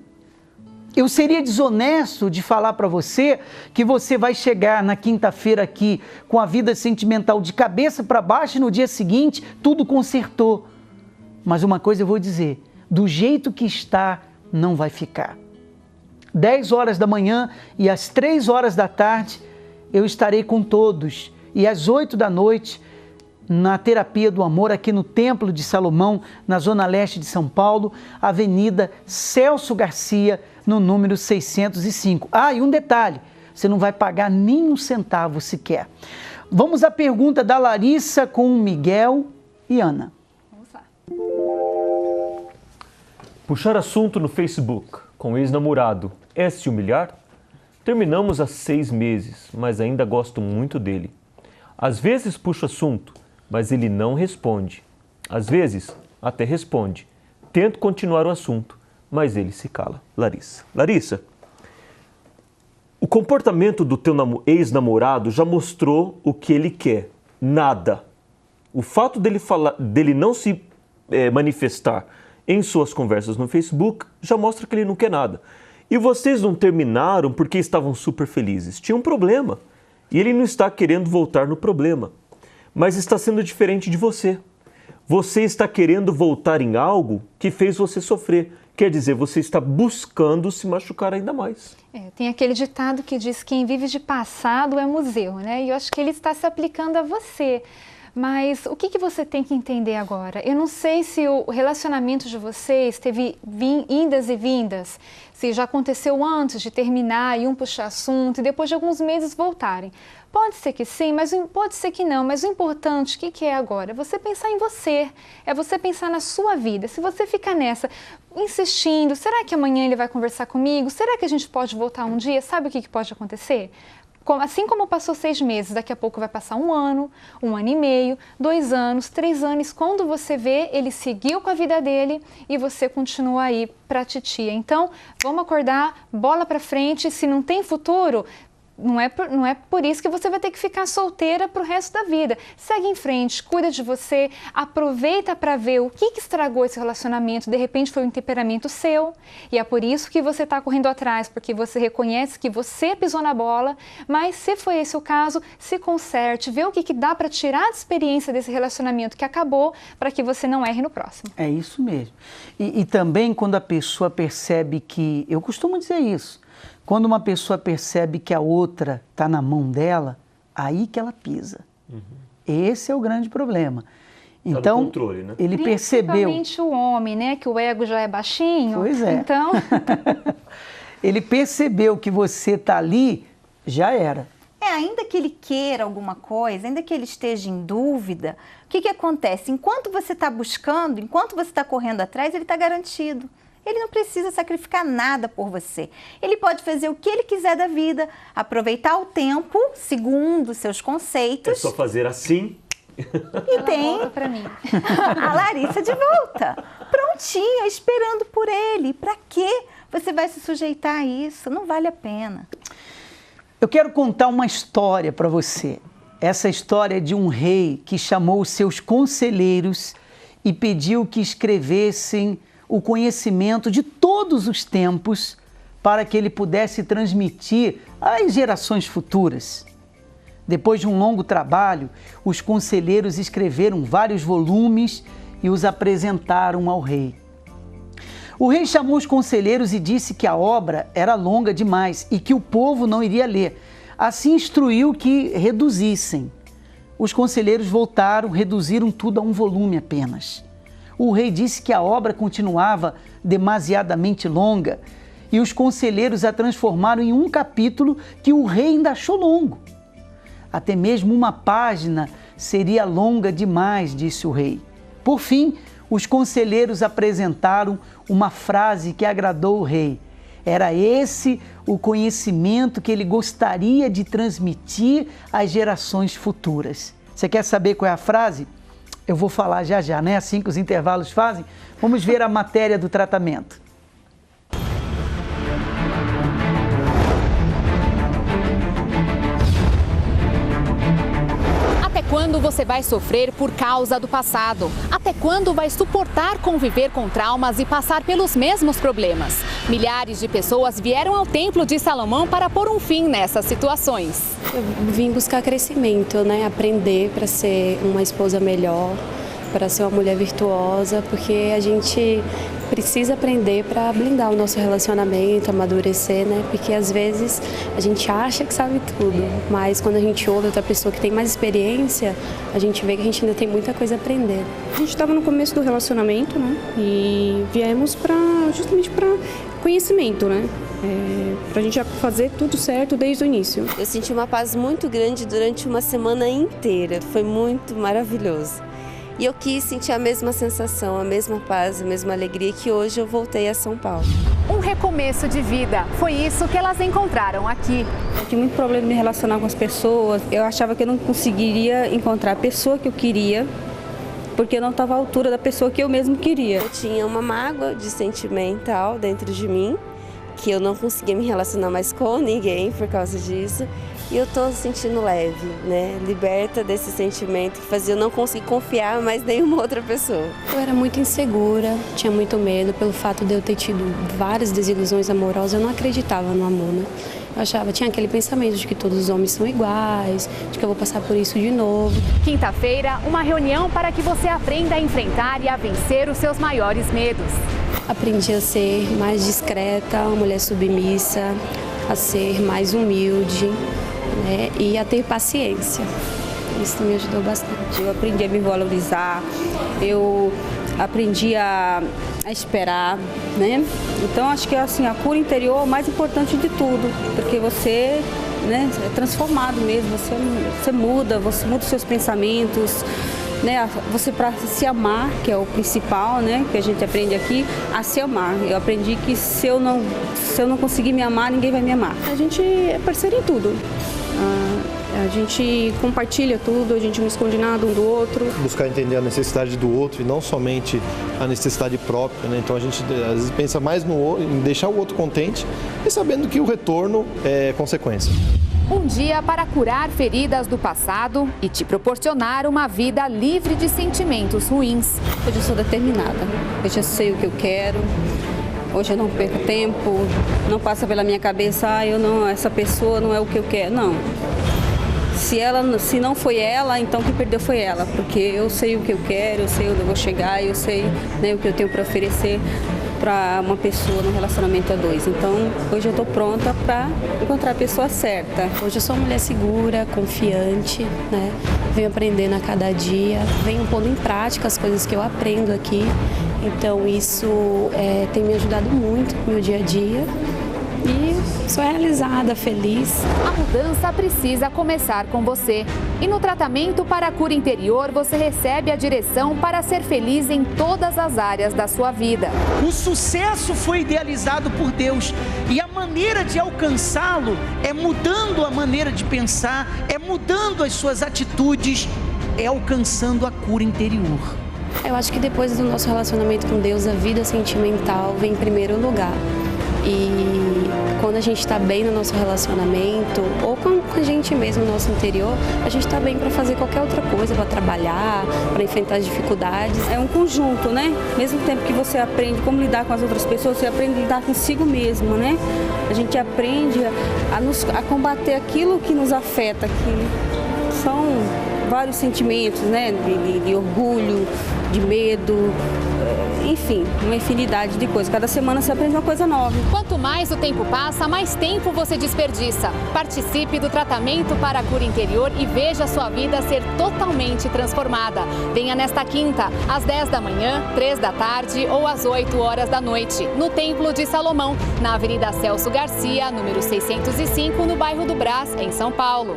Eu seria desonesto de falar para você que você vai chegar na quinta-feira aqui com a vida sentimental de cabeça para baixo e no dia seguinte tudo consertou. Mas uma coisa eu vou dizer, do jeito que está, não vai ficar. 10 horas da manhã e às 3 horas da tarde eu estarei com todos. E às 8 da noite, na Terapia do Amor, aqui no Templo de Salomão, na Zona Leste de São Paulo, Avenida Celso Garcia, no número 605. Ah, e um detalhe, você não vai pagar nem um centavo sequer. Vamos à pergunta da Larissa com Miguel e Ana. Vamos lá. Puxar assunto no Facebook com ex-namorado é se humilhar? Terminamos há 6 meses, mas ainda gosto muito dele. Às vezes puxo assunto, mas ele não responde. Às vezes até responde. Tento continuar o assunto, mas ele se cala. Larissa. Larissa, o comportamento do teu ex-namorado já mostrou o que ele quer. Nada. O fato dele não se manifestar em suas conversas no Facebook já mostra que ele não quer nada. E vocês não terminaram porque estavam super felizes. Tinha um problema. E ele não está querendo voltar no problema. Mas está sendo diferente de você. Você está querendo voltar em algo que fez você sofrer. Quer dizer, você está buscando se machucar ainda mais. Tem aquele ditado que diz que quem vive de passado é museu, né? E eu acho que ele está se aplicando a você. Mas o que você tem que entender agora? Eu não sei se o relacionamento de vocês teve indas e vindas, se já aconteceu antes de terminar e um puxar assunto e depois de alguns meses voltarem. Pode ser que sim, mas pode ser que não. Mas o importante, o que é agora? É você pensar em você, é você pensar na sua vida. Se você ficar nessa, insistindo, será que amanhã ele vai conversar comigo? Será que a gente pode voltar um dia? Sabe o que pode acontecer? Assim como passou 6 meses, daqui a pouco vai passar 1 ano, 1 ano e meio, 2 anos, 3 anos. Quando você vê, ele seguiu com a vida dele e você continua aí pra titia. Então, vamos acordar, bola pra frente. Se não tem futuro, não é por isso que você vai ter que ficar solteira pro resto da vida. Segue em frente, cuida de você, aproveita para ver o que estragou esse relacionamento. De repente foi um temperamento seu e é por isso que você está correndo atrás, porque você reconhece que você pisou na bola. Mas se foi esse o caso, se conserte, vê o que dá para tirar de experiência desse relacionamento que acabou, para que você não erre no próximo. É isso mesmo. E também quando a pessoa percebe que, eu costumo dizer isso, quando uma pessoa percebe que a outra está na mão dela, aí que ela pisa. Uhum. Esse é o grande problema. Então, tá no controle, né? Ele percebeu... Principalmente o homem, né? Que o ego já é baixinho. Pois é. Então... Ele percebeu que você está ali, já era. Ainda que ele queira alguma coisa, ainda que ele esteja em dúvida, o que acontece? Enquanto você está buscando, enquanto você está correndo atrás, ele está garantido. Ele não precisa sacrificar nada por você. Ele pode fazer o que ele quiser da vida, aproveitar o tempo, segundo os seus conceitos. É só fazer assim. E tem para mim. A Larissa de volta, prontinha, esperando por ele. Para quê você vai se sujeitar a isso? Não vale a pena. Eu quero contar uma história para você. Essa história é de um rei que chamou os seus conselheiros e pediu que escrevessem o conhecimento de todos os tempos para que ele pudesse transmitir às gerações futuras. Depois de um longo trabalho, os conselheiros escreveram vários volumes e os apresentaram ao rei. O rei chamou os conselheiros e disse que a obra era longa demais e que o povo não iria ler. Assim instruiu que reduzissem. Os conselheiros voltaram, reduziram tudo a um volume apenas. O rei disse que a obra continuava demasiadamente longa e os conselheiros a transformaram em um capítulo que o rei ainda achou longo. Até mesmo uma página seria longa demais, disse o rei. Por fim, os conselheiros apresentaram uma frase que agradou o rei. Era esse o conhecimento que ele gostaria de transmitir às gerações futuras. Você quer saber qual é a frase? Eu vou falar já já, né? Assim que os intervalos fazem. Vamos ver a matéria do tratamento. Quando você vai sofrer por causa do passado? Até quando vai suportar conviver com traumas e passar pelos mesmos problemas? Milhares de pessoas vieram ao Templo de Salomão para pôr um fim nessas situações. Eu vim buscar crescimento, né? Aprender para ser uma esposa melhor, para ser uma mulher virtuosa, porque a gente precisa aprender para blindar o nosso relacionamento, amadurecer, né? Porque às vezes a gente acha que sabe tudo, mas quando a gente ouve outra pessoa que tem mais experiência, a gente vê que a gente ainda tem muita coisa a aprender. A gente estava no começo do relacionamento, né? E viemos justamente para conhecimento, né? Para a gente fazer tudo certo desde o início. Eu senti uma paz muito grande durante uma semana inteira, foi muito maravilhoso. E eu quis sentir a mesma sensação, a mesma paz, a mesma alegria que hoje eu voltei a São Paulo. Um recomeço de vida, foi isso que elas encontraram aqui. Eu tinha muito problema de me relacionar com as pessoas, eu achava que eu não conseguiria encontrar a pessoa que eu queria, porque eu não estava à altura da pessoa que eu mesmo queria. Eu tinha uma mágoa de sentimental dentro de mim, que eu não conseguia me relacionar mais com ninguém por causa disso. E eu estou sentindo leve, né? Liberta desse sentimento que fazia eu não conseguir confiar mais em nenhuma outra pessoa. Eu era muito insegura, tinha muito medo pelo fato de eu ter tido várias desilusões amorosas. Eu não acreditava no amor, né? Eu achava, tinha aquele pensamento de que todos os homens são iguais, de que eu vou passar por isso de novo. Quinta-feira, uma reunião para que você aprenda a enfrentar e a vencer os seus maiores medos. Aprendi a ser mais discreta, uma mulher submissa, a ser mais humilde, né, e a ter paciência. Isso me ajudou bastante. Eu aprendi a me valorizar, eu aprendi a esperar, né? Então acho que assim, a cura interior é o mais importante de tudo, porque você, né, é transformado mesmo, você muda os seus pensamentos, né? Você, para se amar, que é o principal, né, que a gente aprende aqui, a se amar. Eu aprendi que se eu não conseguir me amar, ninguém vai me amar. A gente é parceiro em tudo. A gente compartilha tudo, a gente não esconde nada um do outro. Buscar entender a necessidade do outro e não somente a necessidade própria, né? Então a gente às vezes pensa mais em deixar o outro contente e sabendo que o retorno é consequência. Um dia para curar feridas do passado e te proporcionar uma vida livre de sentimentos ruins. Hoje eu sou determinada, hoje eu sei o que eu quero. Hoje eu não perco tempo, não passa pela minha cabeça, essa pessoa não é o que eu quero, não. Se não foi ela, então quem perdeu foi ela, porque eu sei o que eu quero, eu sei onde eu vou chegar, eu sei, né, o que eu tenho para oferecer para uma pessoa no relacionamento a dois. Então, hoje eu estou pronta para encontrar a pessoa certa. Hoje eu sou uma mulher segura, confiante, né? Venho aprendendo a cada dia, venho pondo em prática as coisas que eu aprendo aqui. Então, isso tem me ajudado muito no meu dia a dia. E sou realizada, feliz. A mudança precisa começar com você. E no tratamento para a cura interior, você recebe a direção para ser feliz em todas as áreas da sua vida. O sucesso foi idealizado por Deus e a maneira de alcançá-lo é mudando a maneira de pensar, é mudando as suas atitudes, é alcançando a cura interior. Eu acho que depois do nosso relacionamento com Deus, a vida sentimental vem em primeiro lugar. E quando quando a gente está bem no nosso relacionamento, ou com a gente mesmo, no nosso interior, a gente está bem para fazer qualquer outra coisa, para trabalhar, para enfrentar as dificuldades. É um conjunto, né? Mesmo tempo que você aprende como lidar com as outras pessoas, você aprende a lidar consigo mesmo, né? A gente aprende a combater aquilo que nos afeta, que são vários sentimentos, né? De orgulho, de medo, enfim, uma infinidade de coisas. Cada semana você aprende uma coisa nova. Quanto mais o tempo passa, mais tempo você desperdiça. Participe do tratamento para a cura interior e veja a sua vida ser totalmente transformada. Venha nesta quinta, às 10 da manhã, 3 da tarde ou às 8 horas da noite, no Templo de Salomão, na Avenida Celso Garcia, número 605, no bairro do Brás, em São Paulo.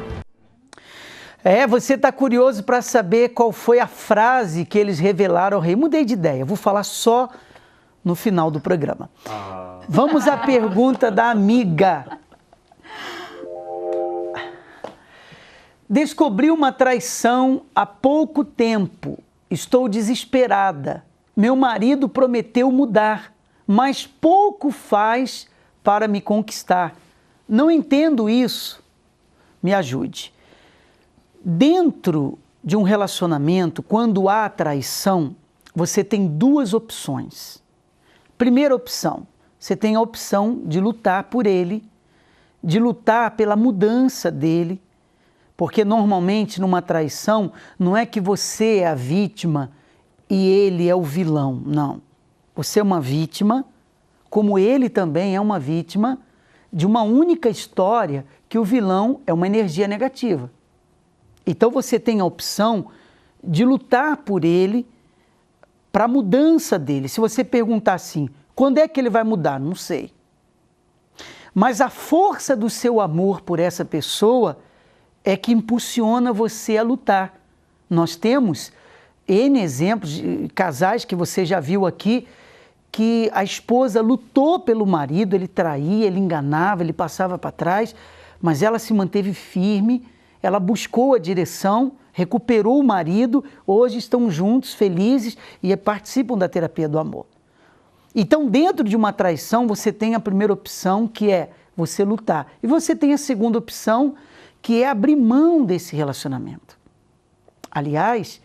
Você está curioso para saber qual foi a frase que eles revelaram ao rei. Mudei de ideia, vou falar só no final do programa. Vamos à pergunta da amiga. Descobri uma traição há pouco tempo. Estou desesperada. Meu marido prometeu mudar, mas pouco faz para me conquistar. Não entendo isso. Me ajude. Dentro de um relacionamento, quando há traição, você tem duas opções. Primeira opção, você tem a opção de lutar por ele, de lutar pela mudança dele, porque normalmente numa traição não é que você é a vítima e ele é o vilão, não. Você é uma vítima, como ele também é uma vítima de uma única história que o vilão é uma energia negativa. Então você tem a opção de lutar por ele, para a mudança dele. Se você perguntar assim, quando é que ele vai mudar? Não sei. Mas a força do seu amor por essa pessoa é que impulsiona você a lutar. Nós temos N exemplos de casais que você já viu aqui, que a esposa lutou pelo marido, ele traía, ele enganava, ele passava para trás, mas ela se manteve firme, ela buscou a direção, recuperou o marido, hoje estão juntos, felizes e participam da terapia do amor. Então, dentro de uma traição, você tem a primeira opção, que é você lutar. E você tem a segunda opção, que é abrir mão desse relacionamento. Aliás,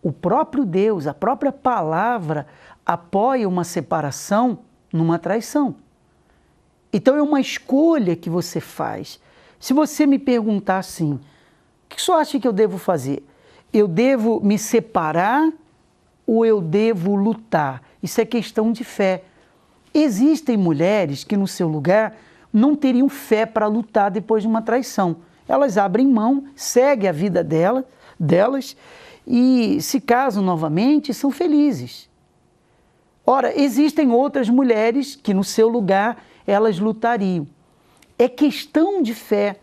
o próprio Deus, a própria palavra, apoia uma separação numa traição. Então, é uma escolha que você faz. Se você me perguntar assim, o que você acha que eu devo fazer? Eu devo me separar ou eu devo lutar? Isso é questão de fé. Existem mulheres que no seu lugar não teriam fé para lutar depois de uma traição. Elas abrem mão, seguem a vida delas e se casam novamente e são felizes. Ora, existem outras mulheres que no seu lugar elas lutariam. É questão de fé.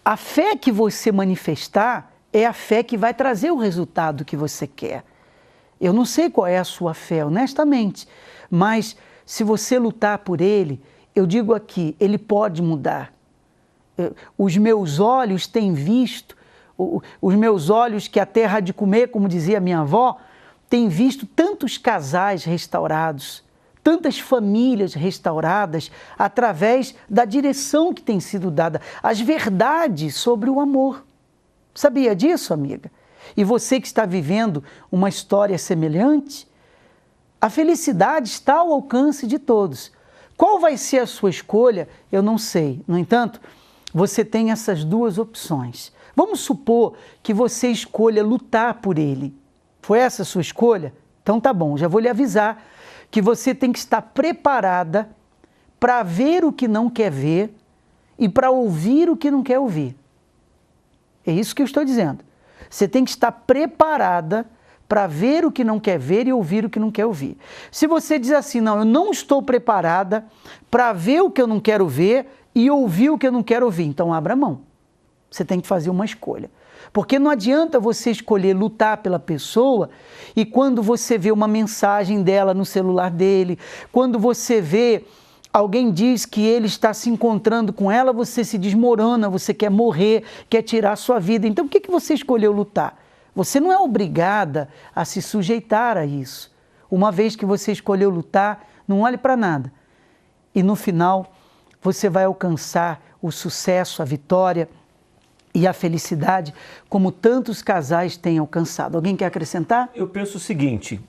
A fé que você manifestar é a fé que vai trazer o resultado que você quer. Eu não sei qual é a sua fé, honestamente, mas se você lutar por ele, eu digo aqui, ele pode mudar. Os meus olhos têm visto, os meus olhos que a terra há de comer, como dizia minha avó, têm visto tantos casais restaurados, tantas famílias restauradas através da direção que tem sido dada, as verdades sobre o amor. Sabia disso, amiga? E você que está vivendo uma história semelhante, a felicidade está ao alcance de todos. Qual vai ser a sua escolha? Eu não sei. No entanto, você tem essas duas opções. Vamos supor que você escolha lutar por ele. Foi essa a sua escolha? Então tá bom, já vou lhe avisar que você tem que estar preparada para ver o que não quer ver e para ouvir o que não quer ouvir. É isso que eu estou dizendo. Você tem que estar preparada para ver o que não quer ver e ouvir o que não quer ouvir. Se você diz assim, não, eu não estou preparada para ver o que eu não quero ver e ouvir o que eu não quero ouvir, então abra mão. Você tem que fazer uma escolha. Porque não adianta você escolher lutar pela pessoa e quando você vê uma mensagem dela no celular dele, quando você vê alguém diz que ele está se encontrando com ela, você se desmorona, você quer morrer, quer tirar a sua vida. Então, por que você escolheu lutar? Você não é obrigada a se sujeitar a isso. Uma vez que você escolheu lutar, não olhe para nada. E no final, você vai alcançar o sucesso, a vitória e a felicidade como tantos casais têm alcançado. Alguém quer acrescentar? Eu penso o seguinte,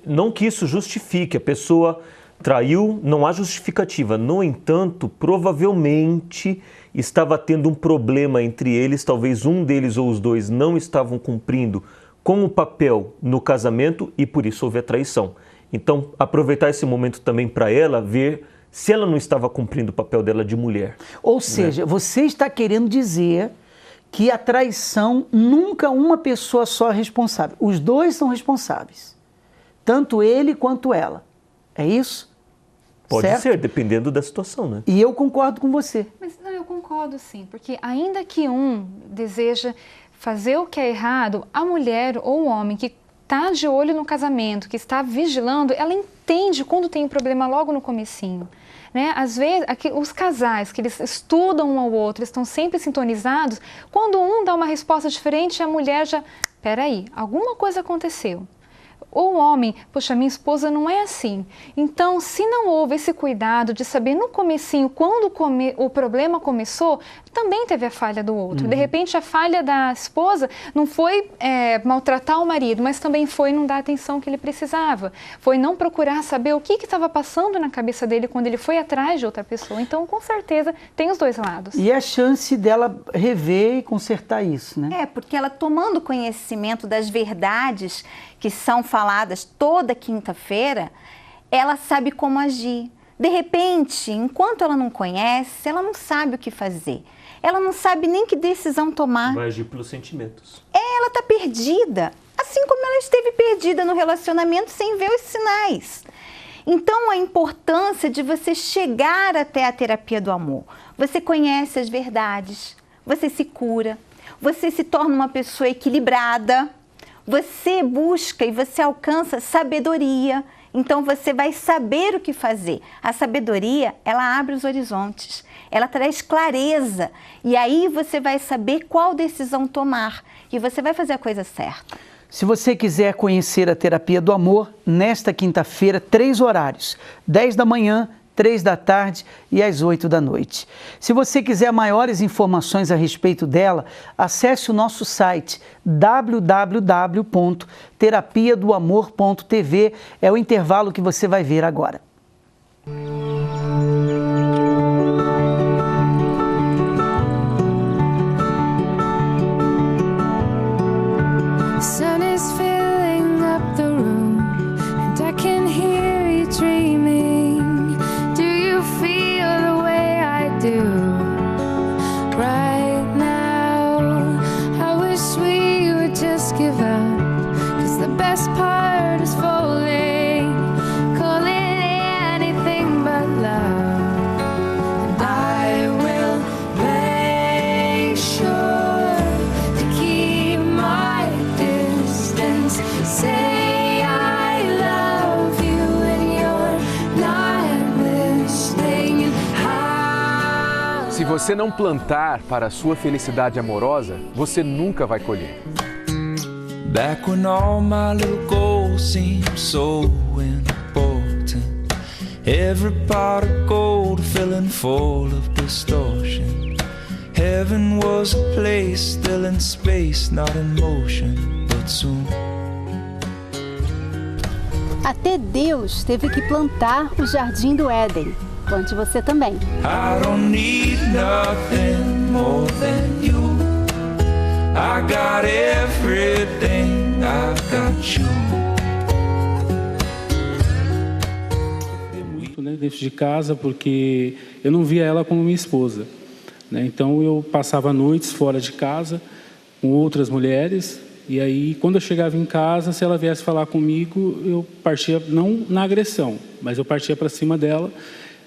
não que isso justifique, a pessoa traiu, não há justificativa. No entanto, provavelmente estava tendo um problema entre eles, talvez um deles ou os dois não estavam cumprindo com o papel no casamento e por isso houve a traição. Então, aproveitar esse momento também para ela ver se ela não estava cumprindo o papel dela de mulher. Ou seja, você está querendo dizer que a traição nunca uma pessoa só é responsável. Os dois são responsáveis, tanto ele quanto ela. É isso? Pode certo? ser, dependendo da situação, né? E eu concordo com você. Mas não, eu concordo sim, porque ainda que um deseja fazer o que é errado, a mulher ou o homem que está de olho no casamento, que está vigilando, ela entende quando tem um problema logo no comecinho. Né? Às vezes, os casais que eles estudam um ao outro, estão sempre sintonizados, quando um dá uma resposta diferente, a mulher já, peraí, alguma coisa aconteceu. Ou o homem, poxa, minha esposa não é assim. Então, se não houve esse cuidado de saber no comecinho, quando o problema começou, também teve a falha do outro. De repente, a falha da esposa não foi maltratar o marido, mas também foi não dar a atenção que ele precisava. Foi não procurar saber o que estava passando na cabeça dele quando ele foi atrás de outra pessoa. Então, com certeza, tem os dois lados. E a chance dela rever e consertar isso, né? Porque ela tomando conhecimento das verdades que são faladas toda quinta-feira, ela sabe como agir. De repente, enquanto ela não conhece, ela não sabe o que fazer. Ela não sabe nem que decisão tomar. Vai agir pelos sentimentos. Ela está perdida, assim como ela esteve perdida no relacionamento sem ver os sinais. Então, a importância de você chegar até a terapia do amor. Você conhece as verdades, você se cura, você se torna uma pessoa equilibrada, você busca e você alcança sabedoria, então você vai saber o que fazer. A sabedoria, ela abre os horizontes, ela traz clareza e aí você vai saber qual decisão tomar e você vai fazer a coisa certa. Se você quiser conhecer a terapia do amor, nesta quinta-feira, 3 horários, 10 da manhã, 3 da tarde e às 8 da noite. Se você quiser maiores informações a respeito dela, acesse o nosso site www.terapiadoamor.tv. É o intervalo que você vai ver agora. Se você não plantar para a sua felicidade amorosa, você nunca vai colher. Back when all my little goals seemed so important, every pot of gold filling full of distortion. Heaven was a place still in space, not in motion, but soon. Até Deus teve que plantar o jardim do Éden. Plante você também. I don't need nothing more than you. I got everything, I got you. Muito, né, dentro de casa, porque eu não via ela como minha esposa, né? Então eu passava noites fora de casa com outras mulheres. E aí, quando eu chegava em casa, se ela viesse falar comigo, eu partia, não na agressão, mas eu partia para cima dela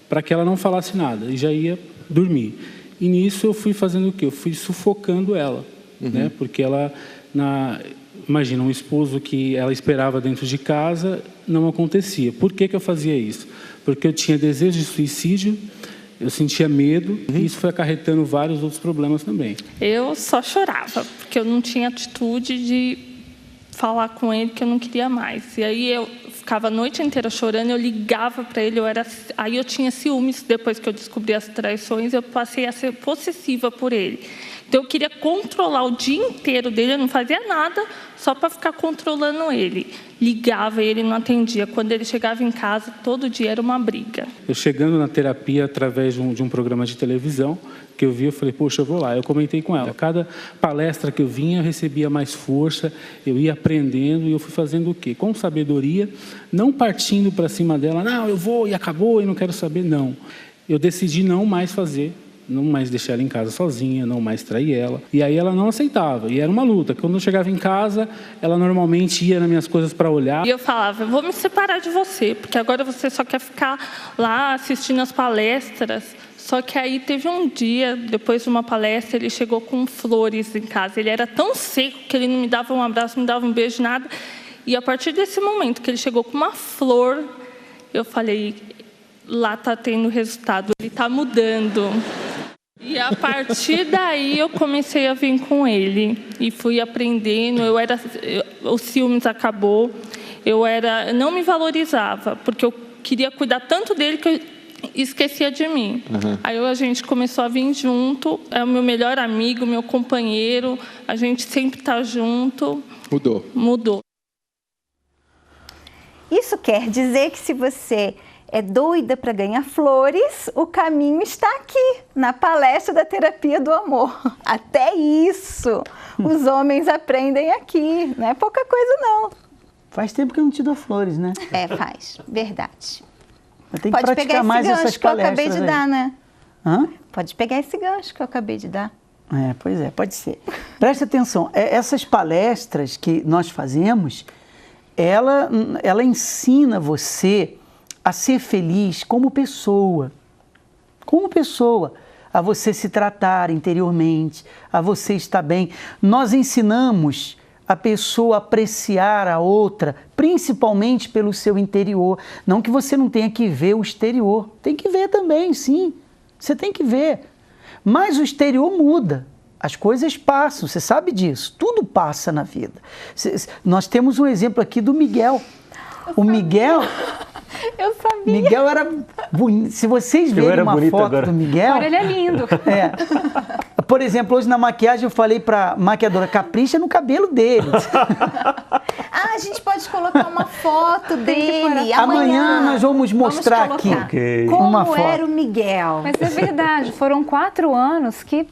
para que ela não falasse nada e já ia dormir. E nisso eu fui fazendo o quê? Eu fui sufocando ela, né? Porque ela, imagina, um esposo que ela esperava dentro de casa, não acontecia. Por que eu fazia isso? Porque eu tinha desejo de suicídio, eu sentia medo e isso foi acarretando vários outros problemas também. Eu só chorava, porque eu não tinha atitude de falar com ele que eu não queria mais. E aí eu ficava a noite inteira chorando, eu ligava para ele, aí eu tinha ciúmes, depois que eu descobri as traições, eu passei a ser possessiva por ele. Então eu queria controlar o dia inteiro dele, eu não fazia nada, só para ficar controlando ele. Ligava e ele não atendia. Quando ele chegava em casa, todo dia era uma briga. Eu chegando na terapia através de um programa de televisão, que eu vi, eu falei, poxa, eu vou lá. Eu comentei com ela. Cada palestra que eu vinha, eu recebia mais força, eu ia aprendendo e eu fui fazendo o quê? Com sabedoria, não partindo para cima dela, não, eu vou e acabou e não quero saber, não. Eu decidi não mais fazer, não mais deixar ela em casa sozinha, não mais trair ela. E aí ela não aceitava, e era uma luta. Quando eu chegava em casa, ela normalmente ia nas minhas coisas para olhar. E eu falava, eu vou me separar de você, porque agora você só quer ficar lá assistindo as palestras. Só que aí teve um dia, depois de uma palestra, ele chegou com flores em casa. Ele era tão seco que ele não me dava um abraço, não me dava um beijo, nada. E a partir desse momento que ele chegou com uma flor, eu falei, lá está tendo resultado, ele está mudando. E a partir daí eu comecei a vir com ele e fui aprendendo. O ciúmes acabou. Eu não me valorizava, porque eu queria cuidar tanto dele que eu esquecia de mim. Aí a gente começou a vir junto, é o meu melhor amigo, meu companheiro, a gente sempre está junto. Mudou. Isso quer dizer que se você é doida para ganhar flores, o caminho está aqui, na palestra da Terapia do Amor. Até isso os homens aprendem aqui, não é pouca coisa não. Faz tempo que eu não te dou flores, né? Faz, verdade. Tem que praticar pegar mais essas palestras que eu acabei de aí. dar, né? Hã? Pode pegar esse gancho que eu acabei de dar. Pois é, pode ser. Preste atenção, essas palestras que nós fazemos, ela ensina você a ser feliz como pessoa, a você se tratar interiormente, a você estar bem. Nós ensinamos a pessoa a apreciar a outra, principalmente pelo seu interior. Não que você não tenha que ver o exterior, tem que ver também, sim, você tem que ver. Mas o exterior muda, as coisas passam, você sabe disso, tudo passa na vida. Nós temos um exemplo aqui do Miguel. O Miguel... Eu sabia. Miguel era bonito. Se vocês verem uma foto agora do Miguel... Agora ele é lindo. Por exemplo, hoje na maquiagem eu falei pra maquiadora, capricha no cabelo dele. A gente pode colocar uma foto dele. Amanhã nós vamos mostrar aqui como era o Miguel. Mas é verdade, foram 4 anos que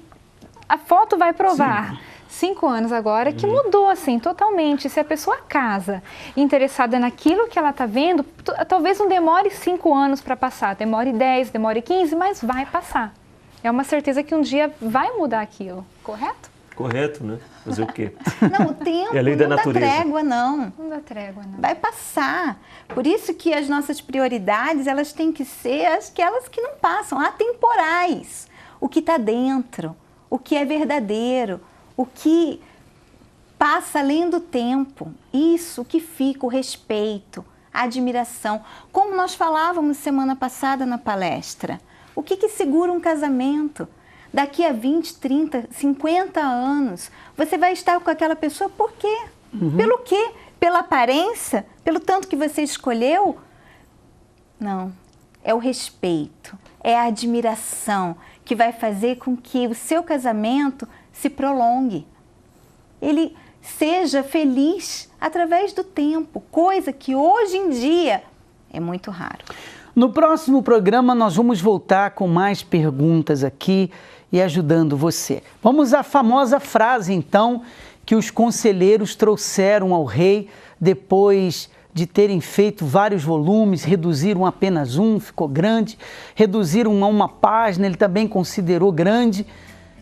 a foto vai provar. Sim. 5 anos agora que mudou assim totalmente. Se a pessoa casa interessada naquilo que ela está vendo, talvez não demore 5 anos para passar, demore 10, demore 15, mas vai passar. É uma certeza que um dia vai mudar aquilo, correto? Correto, né? Fazer o quê? Não, o tempo é não dá trégua, não. Não dá trégua, não. Vai passar. Por isso que as nossas prioridades, elas têm que ser aquelas que não passam, atemporais. O que está dentro, o que é verdadeiro, o que passa além do tempo, isso que fica, o respeito, a admiração. Como nós falávamos semana passada na palestra, o que segura um casamento? Daqui a 20, 30, 50 anos, você vai estar com aquela pessoa por quê? Pelo quê? Pela aparência? Pelo tanto que você escolheu? Não, é o respeito, é a admiração que vai fazer com que o seu casamento se prolongue, ele seja feliz através do tempo, coisa que hoje em dia é muito raro. No próximo programa nós vamos voltar com mais perguntas aqui e ajudando você. Vamos à famosa frase então que os conselheiros trouxeram ao rei depois de terem feito vários volumes, reduziram apenas um, ficou grande, reduziram a uma página, ele também considerou grande,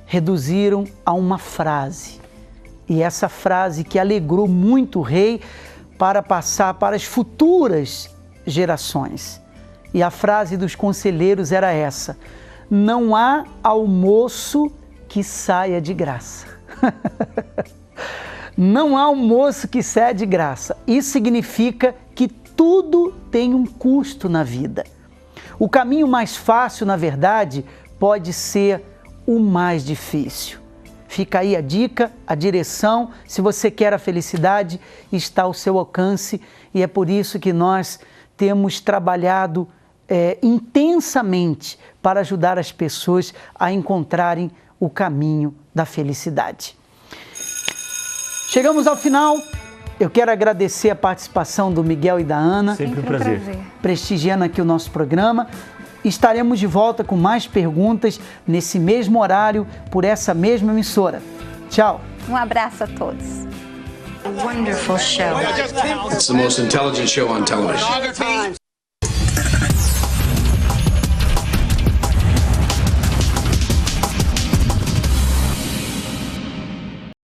reduziram a uma frase. E essa frase que alegrou muito o rei para passar para as futuras gerações. E a frase dos conselheiros era essa: não há almoço que saia de graça. Não há almoço que saia de graça. Isso significa que tudo tem um custo na vida. O caminho mais fácil, na verdade, pode ser o mais difícil. Fica aí a dica, a direção. Se você quer a felicidade, está ao seu alcance e é por isso que nós temos trabalhado intensamente para ajudar as pessoas a encontrarem o caminho da felicidade. Chegamos ao final. Eu quero agradecer a participação do Miguel e da Ana. Sempre um prazer. Prestigiando aqui o nosso programa. Estaremos de volta com mais perguntas nesse mesmo horário, por essa mesma emissora. Tchau. Um abraço a todos. A wonderful show. It's the most intelligent show on television.